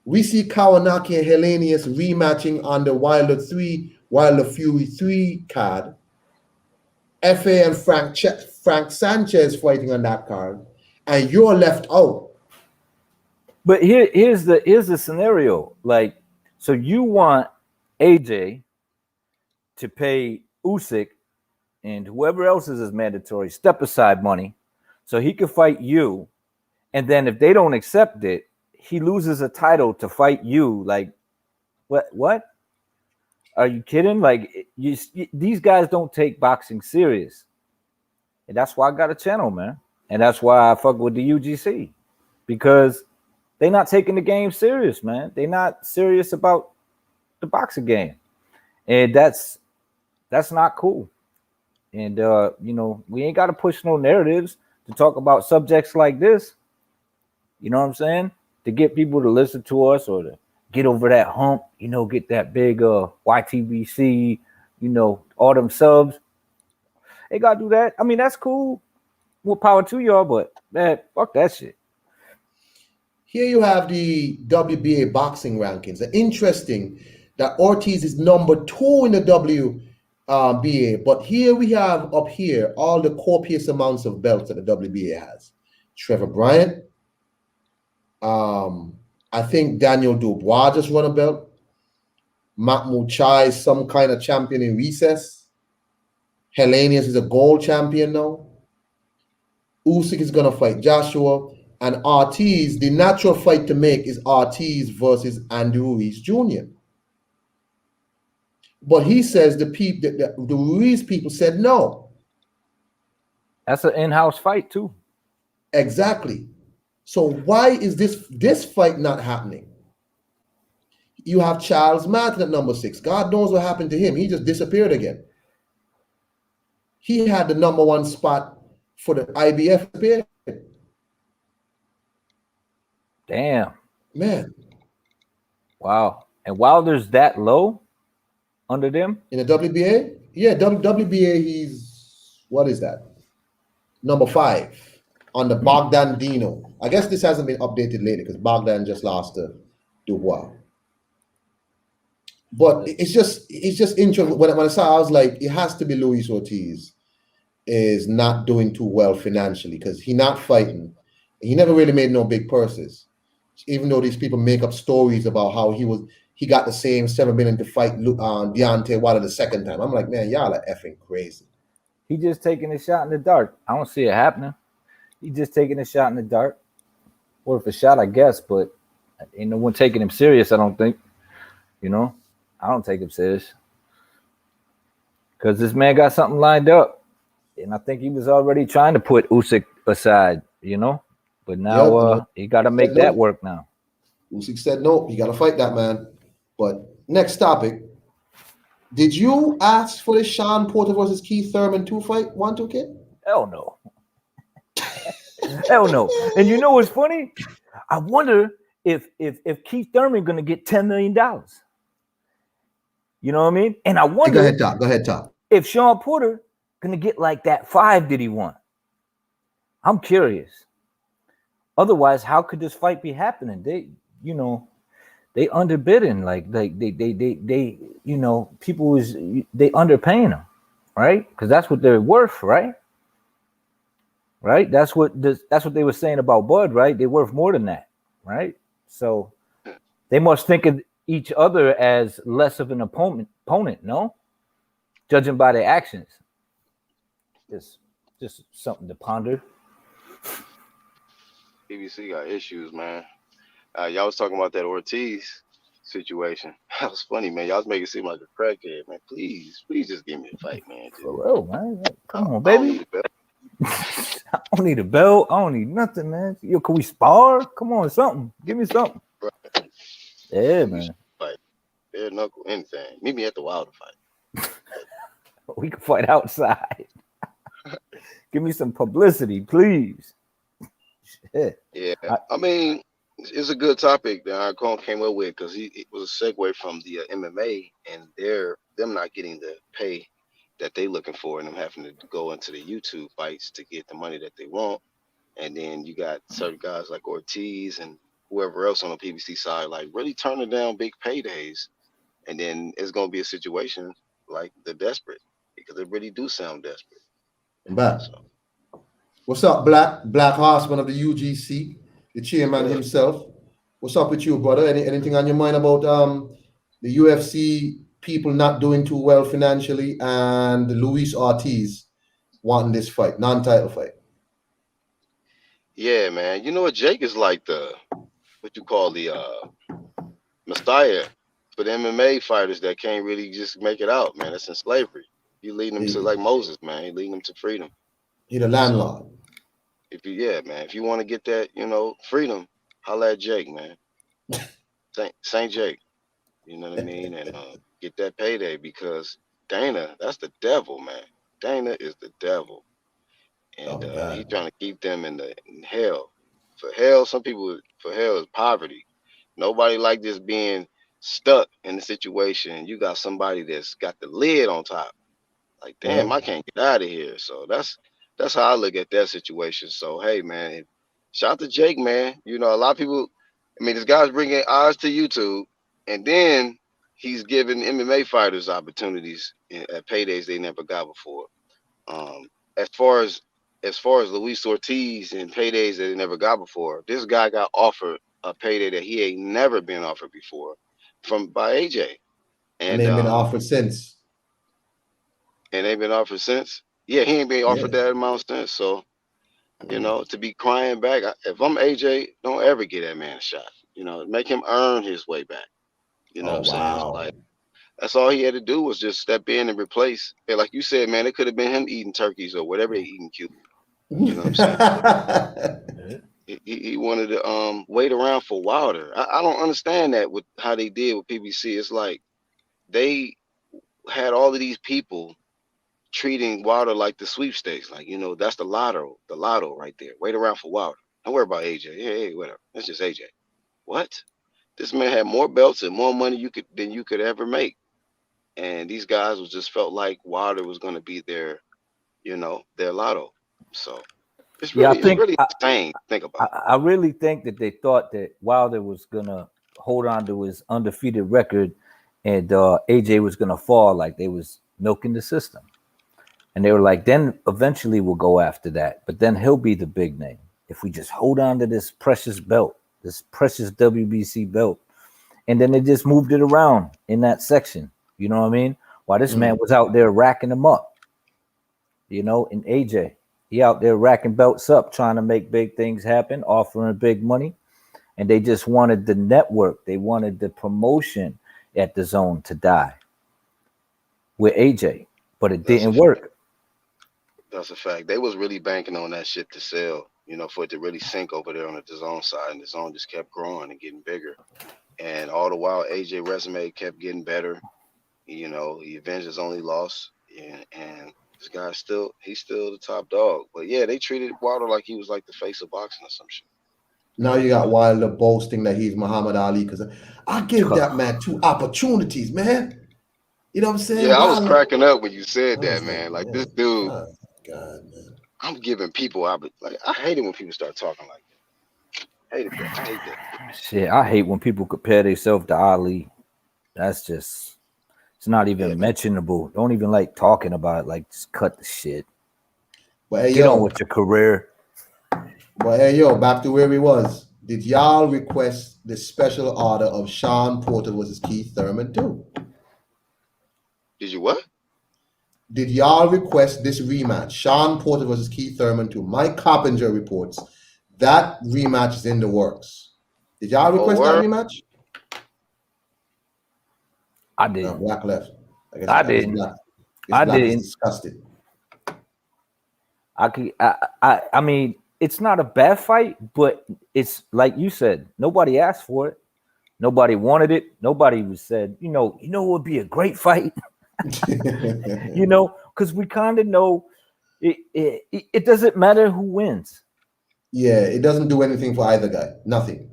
[SPEAKER 1] We see Kawanaki and Hellenius rematching on the Wilder Fury 3 card. FA and Frank Sanchez fighting on that card. And you're left out.
[SPEAKER 2] But here's the scenario. Like, so you want AJ to pay Usyk and whoever else is mandatory step aside money so he can fight you. And then if they don't accept it, he loses a title to fight you. Like, what? Are you kidding? Like, these guys don't take boxing serious. And that's why I got a channel, man. And that's why I fuck with the UGC. Because they're not taking the game serious, man. They're not serious about the boxing game. And that's not cool. And, we ain't got to push no narratives to talk about subjects like this. You know what I'm saying? To get people to listen to us or to get over that hump, get that big YTBC, all them subs. They got to do that. I mean, that's cool. More power to y'all, but, man, fuck that shit.
[SPEAKER 1] Here you have the WBA boxing rankings. Interesting that Ortiz is number 2 in the WBA, but here we have up here all the copious amounts of belts that the WBA has. Trevor Bryant. I think Daniel Dubois just won a belt. Mahmoud Chai is some kind of champion in recess. Hellenius is a gold champion now. Usyk is gonna fight Joshua, and Ortiz. The natural fight to make is Ortiz versus Andy Ruiz Jr. But he says the Ruiz people said no.
[SPEAKER 2] That's an in-house fight too.
[SPEAKER 1] Exactly. So why is this fight not happening? You have Charles Martin at number 6. God knows what happened to him. He just disappeared again. He had the number 1 spot for the IBF period.
[SPEAKER 2] Damn.
[SPEAKER 1] Man.
[SPEAKER 2] Wow. And Wilder's that low under them?
[SPEAKER 1] In the WBA? Yeah, WBA, he's, what is that? Number 5 on the Bogdan Dino. I guess this hasn't been updated lately because Bogdan just lost to Dubois. But it's just interesting. When I saw, I was like, it has to be Luis Ortiz is not doing too well financially because he's not fighting. He never really made no big purses, even though these people make up stories about how he got the same $7 million to fight Deontay Wilder the second time. I'm like, man, y'all are effing crazy.
[SPEAKER 2] He just taking a shot in the dark. I don't see it happening. He just taking a shot in the dark. Worth a shot, I guess, but ain't no one taking him serious, I don't think. You know? I don't take him serious. Because this man got something lined up. And I think he was already trying to put Usyk aside, you know? But now he got to make that work now.
[SPEAKER 1] Usyk said, no, you got to fight that man. But next topic. Did you ask for the Sean Porter versus Keith Thurman 2 kid?
[SPEAKER 2] Hell no. Hell no. And you know what's funny? I wonder if Keith Thurman going to get $10 million. You know what I mean? And I wonder.
[SPEAKER 1] Go ahead, talk.
[SPEAKER 2] If Sean Porter gonna get like that 5 that he want. I'm curious. Otherwise, how could this fight be happening? They underbidding, like they people they underpaying them, right? Because that's what they're worth, right? Right? That's what they were saying about Bud, right? They're worth more than that, right? So they must think of each other as less of an opponent, no? Judging by their actions. Just something to ponder.
[SPEAKER 3] PBC got issues, man. Y'all was talking about that Ortiz situation. That was funny, man. Y'all was making it seem like a crackhead, man. Please just give me a fight, man. Dude.
[SPEAKER 2] For real, man. Come on, baby. I don't need a belt. I don't need nothing, man. Yo, can we spar? Come on, something. Give me something.
[SPEAKER 3] Right.
[SPEAKER 2] Yeah, man.
[SPEAKER 3] Fight. Bare knuckle, anything. Meet me at the Wilder fight.
[SPEAKER 2] We can fight outside. Give me some publicity, please. Shit.
[SPEAKER 3] Yeah, I mean, it's a good topic that I came up with because it was a segue from the MMA and them not getting the pay that they looking for and them having to go into the YouTube fights to get the money that they want. And then you got certain guys like Ortiz and whoever else on the PBC side, like really turning down big paydays. And then it's going to be a situation like the desperate because they really do sound desperate.
[SPEAKER 1] Back. So. What's up, Black Horseman of the UGC, the chairman himself? What's up with you, brother? Anything on your mind about the UFC people not doing too well financially and Luis Ortiz wanting this fight, non-title fight?
[SPEAKER 3] Yeah, man. You know what? Jake is like what you call the messiah for the MMA fighters that can't really just make it out, man. That's in slavery. You leading them to like Moses, man. You leading them to freedom.
[SPEAKER 1] He the landlord.
[SPEAKER 3] So, if you want to get that, freedom, holla at Jake, man. Saint Jake. You know what I mean? And get that payday because Dana, that's the devil, man. Dana is the devil. And he's trying to keep them in hell. For hell is poverty. Nobody like this being stuck in the situation. You got somebody that's got the lid on top. Like, damn, I can't get out of here. So that's how I look at that situation. So, hey, man, shout out to Jake, man. A lot of people, this guy's bringing eyes to YouTube, and then he's giving MMA fighters opportunities at paydays they never got before. As far as Luis Ortiz and paydays that they never got before, this guy got offered a payday that he ain't never been offered before by AJ.
[SPEAKER 1] And
[SPEAKER 3] And
[SPEAKER 1] they've been offered since.
[SPEAKER 3] they've been offered since. Yeah, he ain't been offered
[SPEAKER 1] Yeah.
[SPEAKER 3] that amount since. So, to be crying back. If I'm AJ, don't ever get that man a shot. Make him earn his way back. You know what
[SPEAKER 1] Oh
[SPEAKER 3] I'm saying? Like
[SPEAKER 1] wow.
[SPEAKER 3] that's all he had to do was just step in and replace. And like you said, man, it could have been him eating turkeys or whatever they eat in Cuba. You know what I'm saying? But he wanted to wait around for Wilder. I don't understand that with how they did with PBC. It's like they had all of these people treating Wilder like the sweepstakes. Like, that's the lotto right there. Wait around for Wilder. Don't worry about AJ. Hey, whatever. That's just AJ. What? This man had more belts and more money than you could ever make. And these guys just felt like Wilder was going to be their lotto. So it's
[SPEAKER 2] Yeah,
[SPEAKER 3] really insane to think about.
[SPEAKER 2] I really think that they thought that Wilder was gonna hold on to his undefeated record, and AJ was gonna fall, like they was milking the system. And they were like, then eventually we'll go after that, but then he'll be the big name if we just hold on to this precious belt, this precious WBC belt. And then they just moved it around in that section. You know what I mean? While this man was out there racking them up, and AJ, he out there racking belts up, trying to make big things happen, offering big money. And they just wanted the network. They wanted the promotion at the zone to die with AJ, but it didn't work.
[SPEAKER 3] That's a fact. They was really banking on that shit to sell, for it to really sink over there on the DAZN side. And the zone just kept growing and getting bigger. And all the while, AJ resume kept getting better. He avenged his only loss. And this guy he's still the top dog. But yeah, they treated Wilder like he was like the face of boxing or some shit.
[SPEAKER 1] Now you got Wilder boasting that he's Muhammad Ali because I give that man 2 opportunities, man. You know what I'm saying?
[SPEAKER 3] Yeah, I was
[SPEAKER 1] Wilder,
[SPEAKER 3] cracking up when you said
[SPEAKER 1] I
[SPEAKER 3] that,
[SPEAKER 1] was
[SPEAKER 3] man. Like
[SPEAKER 1] man,
[SPEAKER 3] this dude,
[SPEAKER 1] oh, God, man.
[SPEAKER 3] I'm giving people I hate it when people start talking like that. I hate that.
[SPEAKER 2] Shit, I hate when people compare themselves to Ali. That's just, it's not even mentionable. Don't even like talking about it. Like, just cut the shit.
[SPEAKER 1] But hey,
[SPEAKER 2] Get on with your career.
[SPEAKER 1] But hey, back to where we was. Did y'all request the special order of Sean Porter versus Keith Thurman too?
[SPEAKER 3] Did you what?
[SPEAKER 1] Did y'all request this rematch? Sean Porter versus Keith Thurman too. Mike Coppinger reports that rematch is in the works. Did y'all request that rematch?
[SPEAKER 2] I didn't.
[SPEAKER 1] Black left.
[SPEAKER 2] I didn't.
[SPEAKER 1] I Black is disgusted.
[SPEAKER 2] I mean, it's not a bad fight, but it's like you said, nobody asked for it. Nobody wanted it. Nobody said, it would be a great fight. Because we kind of know it doesn't matter who wins.
[SPEAKER 1] Yeah, it doesn't do anything for either guy. Nothing.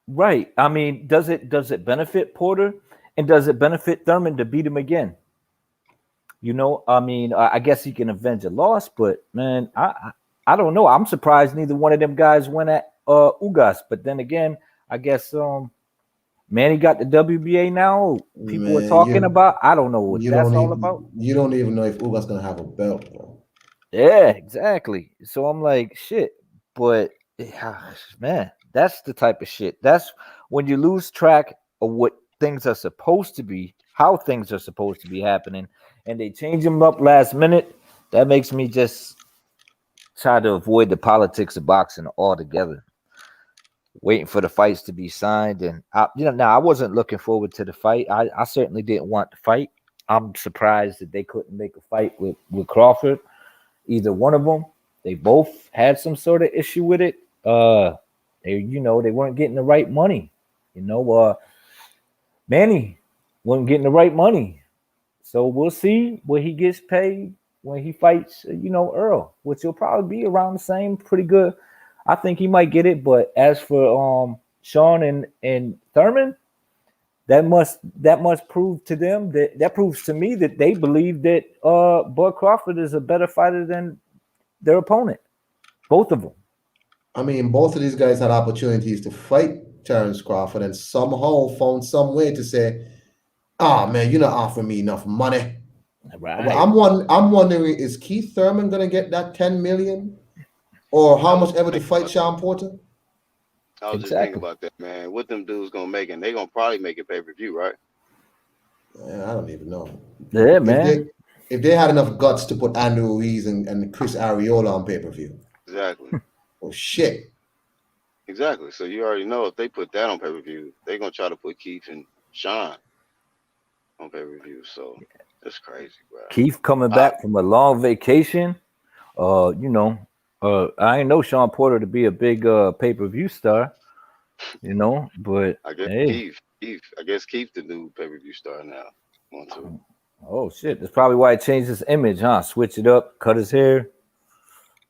[SPEAKER 2] Right. I mean, does it benefit Porter, and does it benefit Thurman to beat him again? I mean, I guess he can avenge a loss, but man, I don't know. I'm surprised neither one of them guys went at Ugas. But then again, I guess Manny got the WBA now. People are talking about. I don't know what that's all about.
[SPEAKER 1] You don't even know if Ugas gonna have a belt, bro.
[SPEAKER 2] Yeah, exactly. So I'm like, shit. But man, that's the type of shit. That's when you lose track of what things are supposed to be, how things are supposed to be happening, and they change them up last minute. That makes me just try to avoid the politics of boxing altogether. Waiting for the fights to be signed, and I wasn't looking forward to the fight. I certainly didn't want the fight. I'm surprised that they couldn't make a fight with Crawford. Either one of them. They both had some sort of issue with it. They weren't getting the right money. Manny wasn't getting the right money. So we'll see what he gets paid when he fights, Earl, which will probably be around the same, pretty good. I think he might get it. But as for Sean and Thurman, that must prove to them that proves to me that they believe that Bud Crawford is a better fighter than their opponent. Both of them.
[SPEAKER 1] I mean, both of these guys had opportunities to fight Terence Crawford and somehow found some way to say, man, you're not offering me enough money.
[SPEAKER 2] Right.
[SPEAKER 1] But I'm wondering, is Keith Thurman gonna get that 10 million? Or how much ever to fight Sean Porter?
[SPEAKER 3] I was just thinking about that, man. What them dudes gonna make, and they gonna probably make it pay-per-view, right?
[SPEAKER 1] I don't even know.
[SPEAKER 2] Yeah,
[SPEAKER 1] If
[SPEAKER 2] man.
[SPEAKER 1] they had enough guts to put Andrew Ruiz and Chris Arreola on pay-per-view.
[SPEAKER 3] Exactly.
[SPEAKER 1] Oh shit.
[SPEAKER 3] Exactly. So you already know if they put that on pay-per-view, they're gonna try to put Keith and Sean on pay-per-view. So that's crazy, bro.
[SPEAKER 2] Keith coming back from a long vacation. You know, I ain't know Sean Porter to be a big pay-per-view star, you know, but
[SPEAKER 3] I guess
[SPEAKER 2] hey.
[SPEAKER 3] Keith the new pay-per-view star now. One, two.
[SPEAKER 2] Oh shit. That's probably why he changed his image, huh? Switch it up, cut his hair.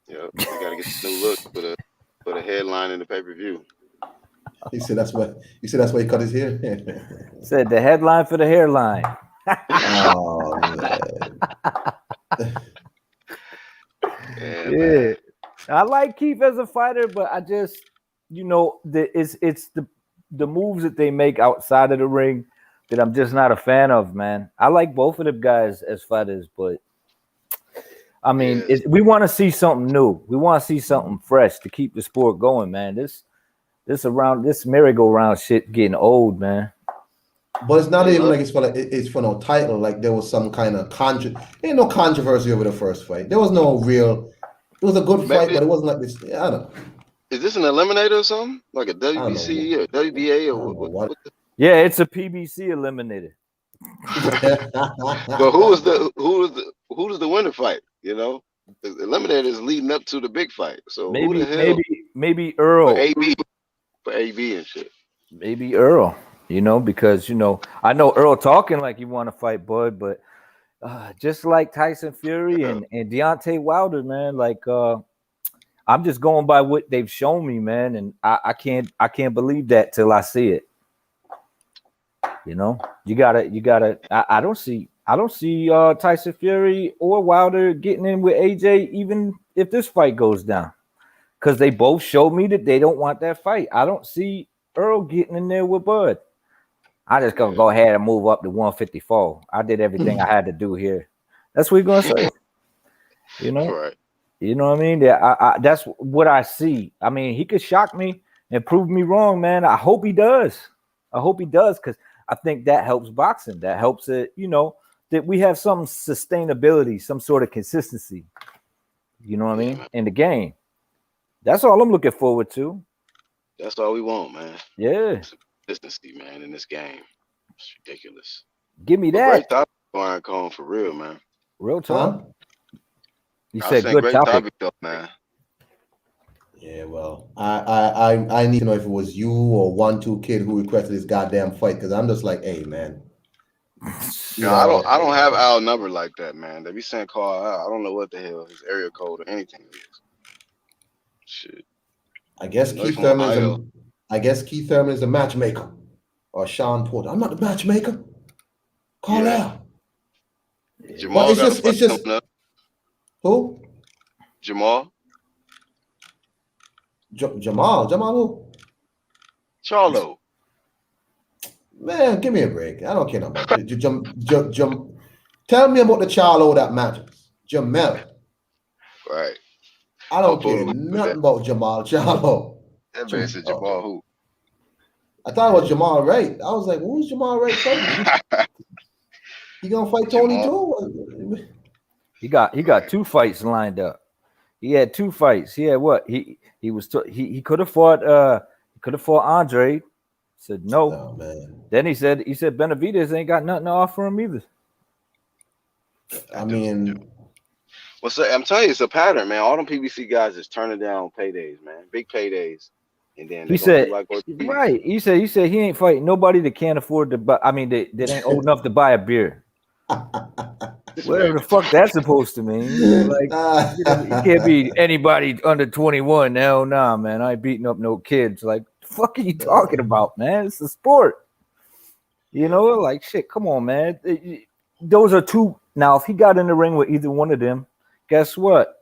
[SPEAKER 3] Yep. We gotta get a new look for the headline in the pay-per-view.
[SPEAKER 1] He said that's why he cut his hair.
[SPEAKER 2] Said the headline for the hairline.
[SPEAKER 1] Oh man.
[SPEAKER 3] Yeah,
[SPEAKER 2] Yeah.
[SPEAKER 3] man.
[SPEAKER 2] I like Keith as a fighter, but I just, you know, it's the moves that they make outside of the ring that I'm just not a fan of, man. I like both of them guys as fighters, but I mean,
[SPEAKER 3] Yes.
[SPEAKER 2] we want to see something new. We want to see something fresh to keep the sport going, man. This merry-go-round shit getting old, man.
[SPEAKER 1] But it's not even like it's for no title. Like there was some kind of ain't no controversy over the first fight. There was no real. It was a good fight, but it wasn't like this. I don't know.
[SPEAKER 3] Is this an eliminator or something? Like a
[SPEAKER 1] don't
[SPEAKER 3] WBC or WBA or what?
[SPEAKER 2] Yeah, it's a PBC eliminator.
[SPEAKER 3] But who's the winner fight? You know, the eliminator is leading up to the big fight. So who the hell?
[SPEAKER 2] Maybe Earl.
[SPEAKER 3] For AB and shit.
[SPEAKER 2] Maybe Earl. You know, because you know, I know Earl talking like he want to fight Bud, but just like Tyson Fury and Deontay Wilder, man, like I'm just going by what they've shown me, man, and I can't believe that till I see it. You know, you gotta. I don't see Tyson Fury or Wilder getting in with AJ, even if this fight goes down, because they both showed me that they don't want that fight. I don't see Earl getting in there with Bud. I just gonna go ahead and move up to 154. I did everything I had to do here. That's what you're gonna say. You know,
[SPEAKER 3] right?
[SPEAKER 2] You know what I mean? Yeah, that's what I see. I mean, he could shock me and prove me wrong, man. I hope he does. Because I think that helps boxing. That helps it. You know, that we have some sustainability, some sort of consistency. You know what I mean?
[SPEAKER 3] Man.
[SPEAKER 2] In the game. That's all I'm looking forward to.
[SPEAKER 3] That's all we want, man.
[SPEAKER 2] Yeah.
[SPEAKER 3] Consistency, man, in this game. It's ridiculous.
[SPEAKER 2] Give me that.
[SPEAKER 3] Great topic, Brian Cohen, for real, man.
[SPEAKER 2] Real talk.
[SPEAKER 1] Huh?
[SPEAKER 2] You said good
[SPEAKER 3] great
[SPEAKER 2] topic
[SPEAKER 3] though, man.
[SPEAKER 1] Yeah, well, I need to know if it was you or 1-2 kid who requested this goddamn fight, because I'm just like, hey, man.
[SPEAKER 3] Yeah, I don't have Al number like that, man. They be saying call Al. I don't know what the hell his area code or anything is. Shit.
[SPEAKER 1] I guess Keith Thurman is a matchmaker, or Sean Porter. I'm not the matchmaker. Call out.
[SPEAKER 3] Jamal,
[SPEAKER 1] well, it's just who?
[SPEAKER 3] Jamal.
[SPEAKER 1] Jamal who?
[SPEAKER 3] Charlo.
[SPEAKER 1] Man, give me a break. I don't care about that. Tell me about the Charlo that matters. Jamel.
[SPEAKER 3] Right.
[SPEAKER 1] I don't care nothing about Jamal Charlo.
[SPEAKER 3] That man said Jamal who?
[SPEAKER 1] I thought it was Jamal Wright. I was like, who's Jamal Wright fighting? He gonna fight Tony too?
[SPEAKER 2] He got 2 fights lined up. He had 2 fights. He had what? He could have fought Andre. Said no.
[SPEAKER 1] Oh, man.
[SPEAKER 2] Then he said Benavidez ain't got nothing to offer him either.
[SPEAKER 1] I mean,
[SPEAKER 3] I'm telling you, it's a pattern, man. All them PBC guys is turning down paydays, man. Big paydays. And then
[SPEAKER 2] he said, right. He said he ain't fighting nobody that can't afford to buy. I mean, that ain't old enough to buy a beer. Whatever the fuck that's supposed to mean. Like, you can't be anybody under 21. Hell nah, man. I ain't beating up no kids. Like, the fuck are you talking about, man? It's a sport. You know, like shit. Come on, man. Those are 2. Now, if he got in the ring with either one of them, guess what?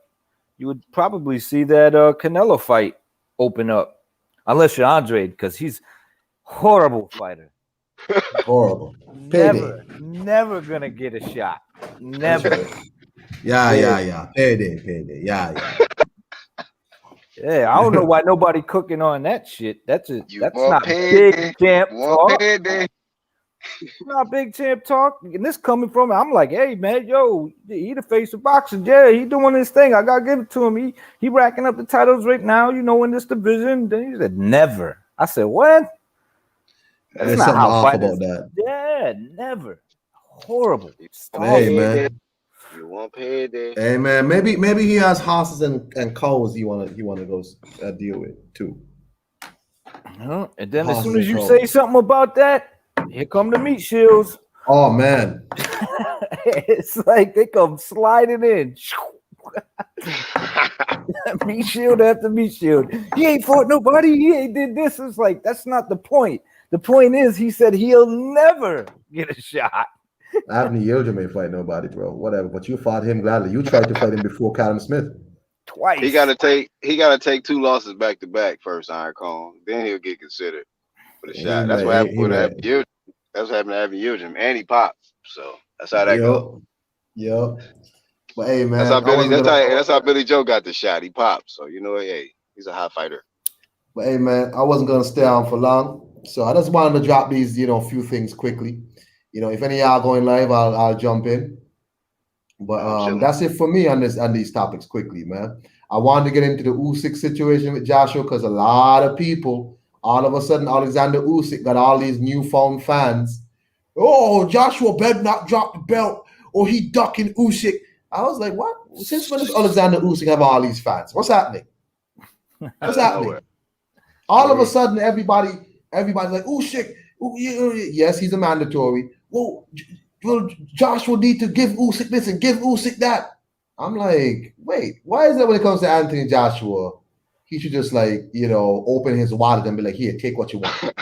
[SPEAKER 2] You would probably see that Canelo fight open up. Unless you're Andre, because he's horrible fighder.
[SPEAKER 1] Horrible.
[SPEAKER 2] Never gonna get a shot. Never.
[SPEAKER 1] Yeah. Payday. Yeah.
[SPEAKER 2] Yeah, I don't know why nobody cooking on that shit. That's not
[SPEAKER 3] payday.
[SPEAKER 2] big champ talk.
[SPEAKER 3] Payday.
[SPEAKER 2] Not big champ talk, and this coming from I'm like, hey man, yo, he the face of boxing. Yeah, he doing his thing. I gotta give it to him. He racking up the titles right now, you know, in this division. Then he said, never. I said, what? That's
[SPEAKER 1] There's
[SPEAKER 2] not
[SPEAKER 1] something
[SPEAKER 2] how
[SPEAKER 1] off
[SPEAKER 2] fighters.
[SPEAKER 1] about that.
[SPEAKER 2] Yeah, never. Horrible.
[SPEAKER 1] Hey man.
[SPEAKER 3] You want payday?
[SPEAKER 1] Hey man, maybe he has horses and cows he wanna go deal with too.
[SPEAKER 2] And then as
[SPEAKER 1] Horses
[SPEAKER 2] soon as
[SPEAKER 1] and
[SPEAKER 2] you
[SPEAKER 1] cows.
[SPEAKER 2] say something about that, here come the meat shields.
[SPEAKER 1] Oh man.
[SPEAKER 2] It's like they come sliding in. Meat shield after meat shield. He ain't fought nobody. He ain't did this. It's like that's not the point. The point is he said he'll never get a shot.
[SPEAKER 1] Anthony Yildirim ain't fight nobody, bro. Whatever. But you fought him gladly. You tried to fight him before Callum Smith.
[SPEAKER 2] Twice.
[SPEAKER 3] He gotta take 2 losses back to back first, Iron Cone. Then he'll get considered for the shot. That's what happened with Yildirim. That's what happened to Anthony Yildirim. And he popped. So that's how that goes.
[SPEAKER 1] Yep. But hey man,
[SPEAKER 3] that's how Billy Joe got the shot. He popped. So you know, hey, he's a high fighter.
[SPEAKER 1] But hey man, I wasn't gonna stay on for long. So I just wanted to drop these, few things quickly. If any of y'all going live, I'll jump in. But that's it for me on these topics quickly, man. I wanted to get into the Usyk situation with Joshua because a lot of people, all of a sudden, Alexander Usyk got all these newfound fans. Oh, Joshua better not drop the belt, or he ducking Usyk. I was like, what? Since when does Alexander Usyk have all these fans? What's happening? What's happening? All of a sudden, everybody's like, Usyk. Yes, he's a mandatory. Well, Joshua need to give Usyk this and give Usyk that. I'm like, wait, why is that when it comes to Anthony Joshua, he should just open his wallet and be like, here, take what you want.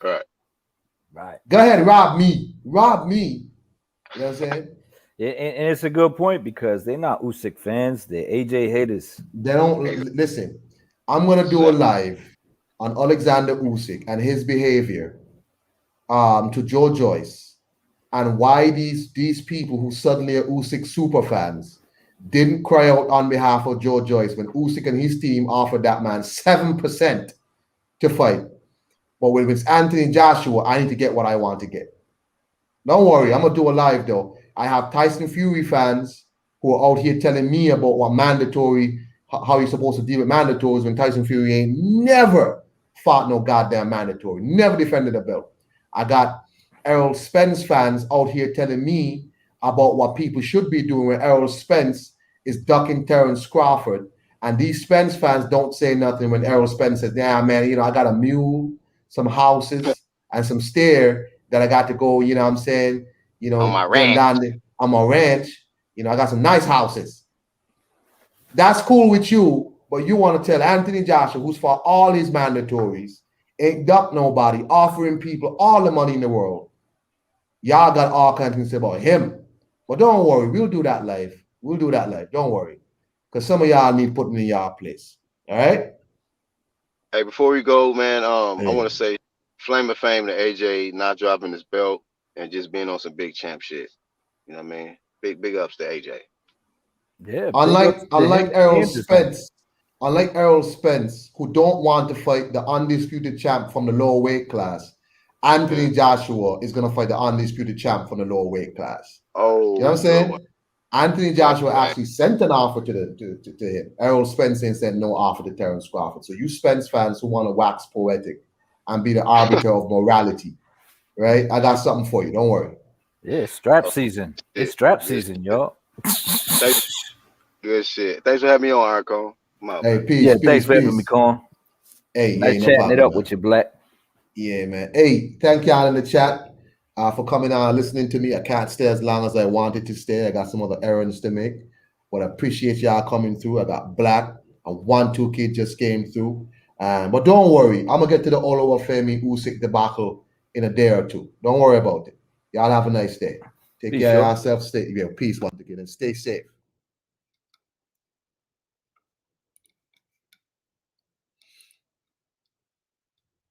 [SPEAKER 3] Right.
[SPEAKER 1] Go ahead, rob me. You know what I'm saying?
[SPEAKER 2] And it's a good point because they're not Usyk fans. They're AJ haters.
[SPEAKER 1] They don't listen. I'm gonna do a live on Alexander Usyk and his behavior to Joe Joyce and why these people who suddenly are Usyk super fans didn't cry out on behalf of Joe Joyce when Usyk and his team offered that man 7% to fight. But when it's Anthony Joshua, I need to get what I want to get. Don't worry, I'm gonna do a live though. I have Tyson Fury fans who are out here telling me about what mandatory, how you're supposed to deal with mandatories when Tyson Fury ain't never fought no goddamn mandatory, never defended a belt. I got Errol Spence fans out here telling me about what people should be doing when Errol Spence is ducking Terence Crawford. And these Spence fans don't say nothing when Errol Spence says, yeah, man, I got a mule, some houses, and some stair that I got to go, on
[SPEAKER 3] my ranch.
[SPEAKER 1] On my ranch. I got some nice houses. That's cool with you, but you want to tell Anthony Joshua, who's fought all his mandatories, ain't ducked nobody, offering people all the money in the world. Y'all got all kinds of things to say about him. But don't worry, we'll do that live. Don't worry. Because some of y'all need putting in y'all place. All right?
[SPEAKER 3] Hey, before we go, man, I want to say flame of fame to AJ not dropping his belt and just being on some big champ shit. You know what I mean? Big ups to AJ.
[SPEAKER 2] Yeah.
[SPEAKER 1] Unlike Errol Spence, who don't want to fight the undisputed champ from the lower weight class, Anthony Joshua is going to fight the undisputed champ from the lower weight class.
[SPEAKER 3] Oh,
[SPEAKER 1] you know what I'm saying? Anthony Joshua actually sent an offer to him. Errol Spence sent no offer to Terence Crawford. So you Spence fans who want to wax poetic and be the arbiter of morality, right? I got something for you. Don't worry.
[SPEAKER 2] Yeah, strap season. It's strap season, y'all.
[SPEAKER 3] Good shit. Thanks for having me on, Arco.
[SPEAKER 1] Hey, peace.
[SPEAKER 2] Yeah,
[SPEAKER 1] peace,
[SPEAKER 2] thanks for
[SPEAKER 1] peace.
[SPEAKER 2] having me, Con.
[SPEAKER 1] Hey,
[SPEAKER 2] nice
[SPEAKER 1] no
[SPEAKER 2] chatting
[SPEAKER 1] problem,
[SPEAKER 2] it up
[SPEAKER 1] man.
[SPEAKER 2] with you, Black.
[SPEAKER 1] Yeah, man. Hey, thank y'all in the chat for coming on and listening to me. I can't stay as long as I wanted to stay. I got some other errands to make. But I appreciate y'all coming through. I got Black. A 1-2 kid just came through. But don't worry. I'm going to get to the Oluwafemi Usyk debacle in a day or two. Don't worry about it. Y'all have a nice day. Take care of yourself. Stay peace once again and stay safe.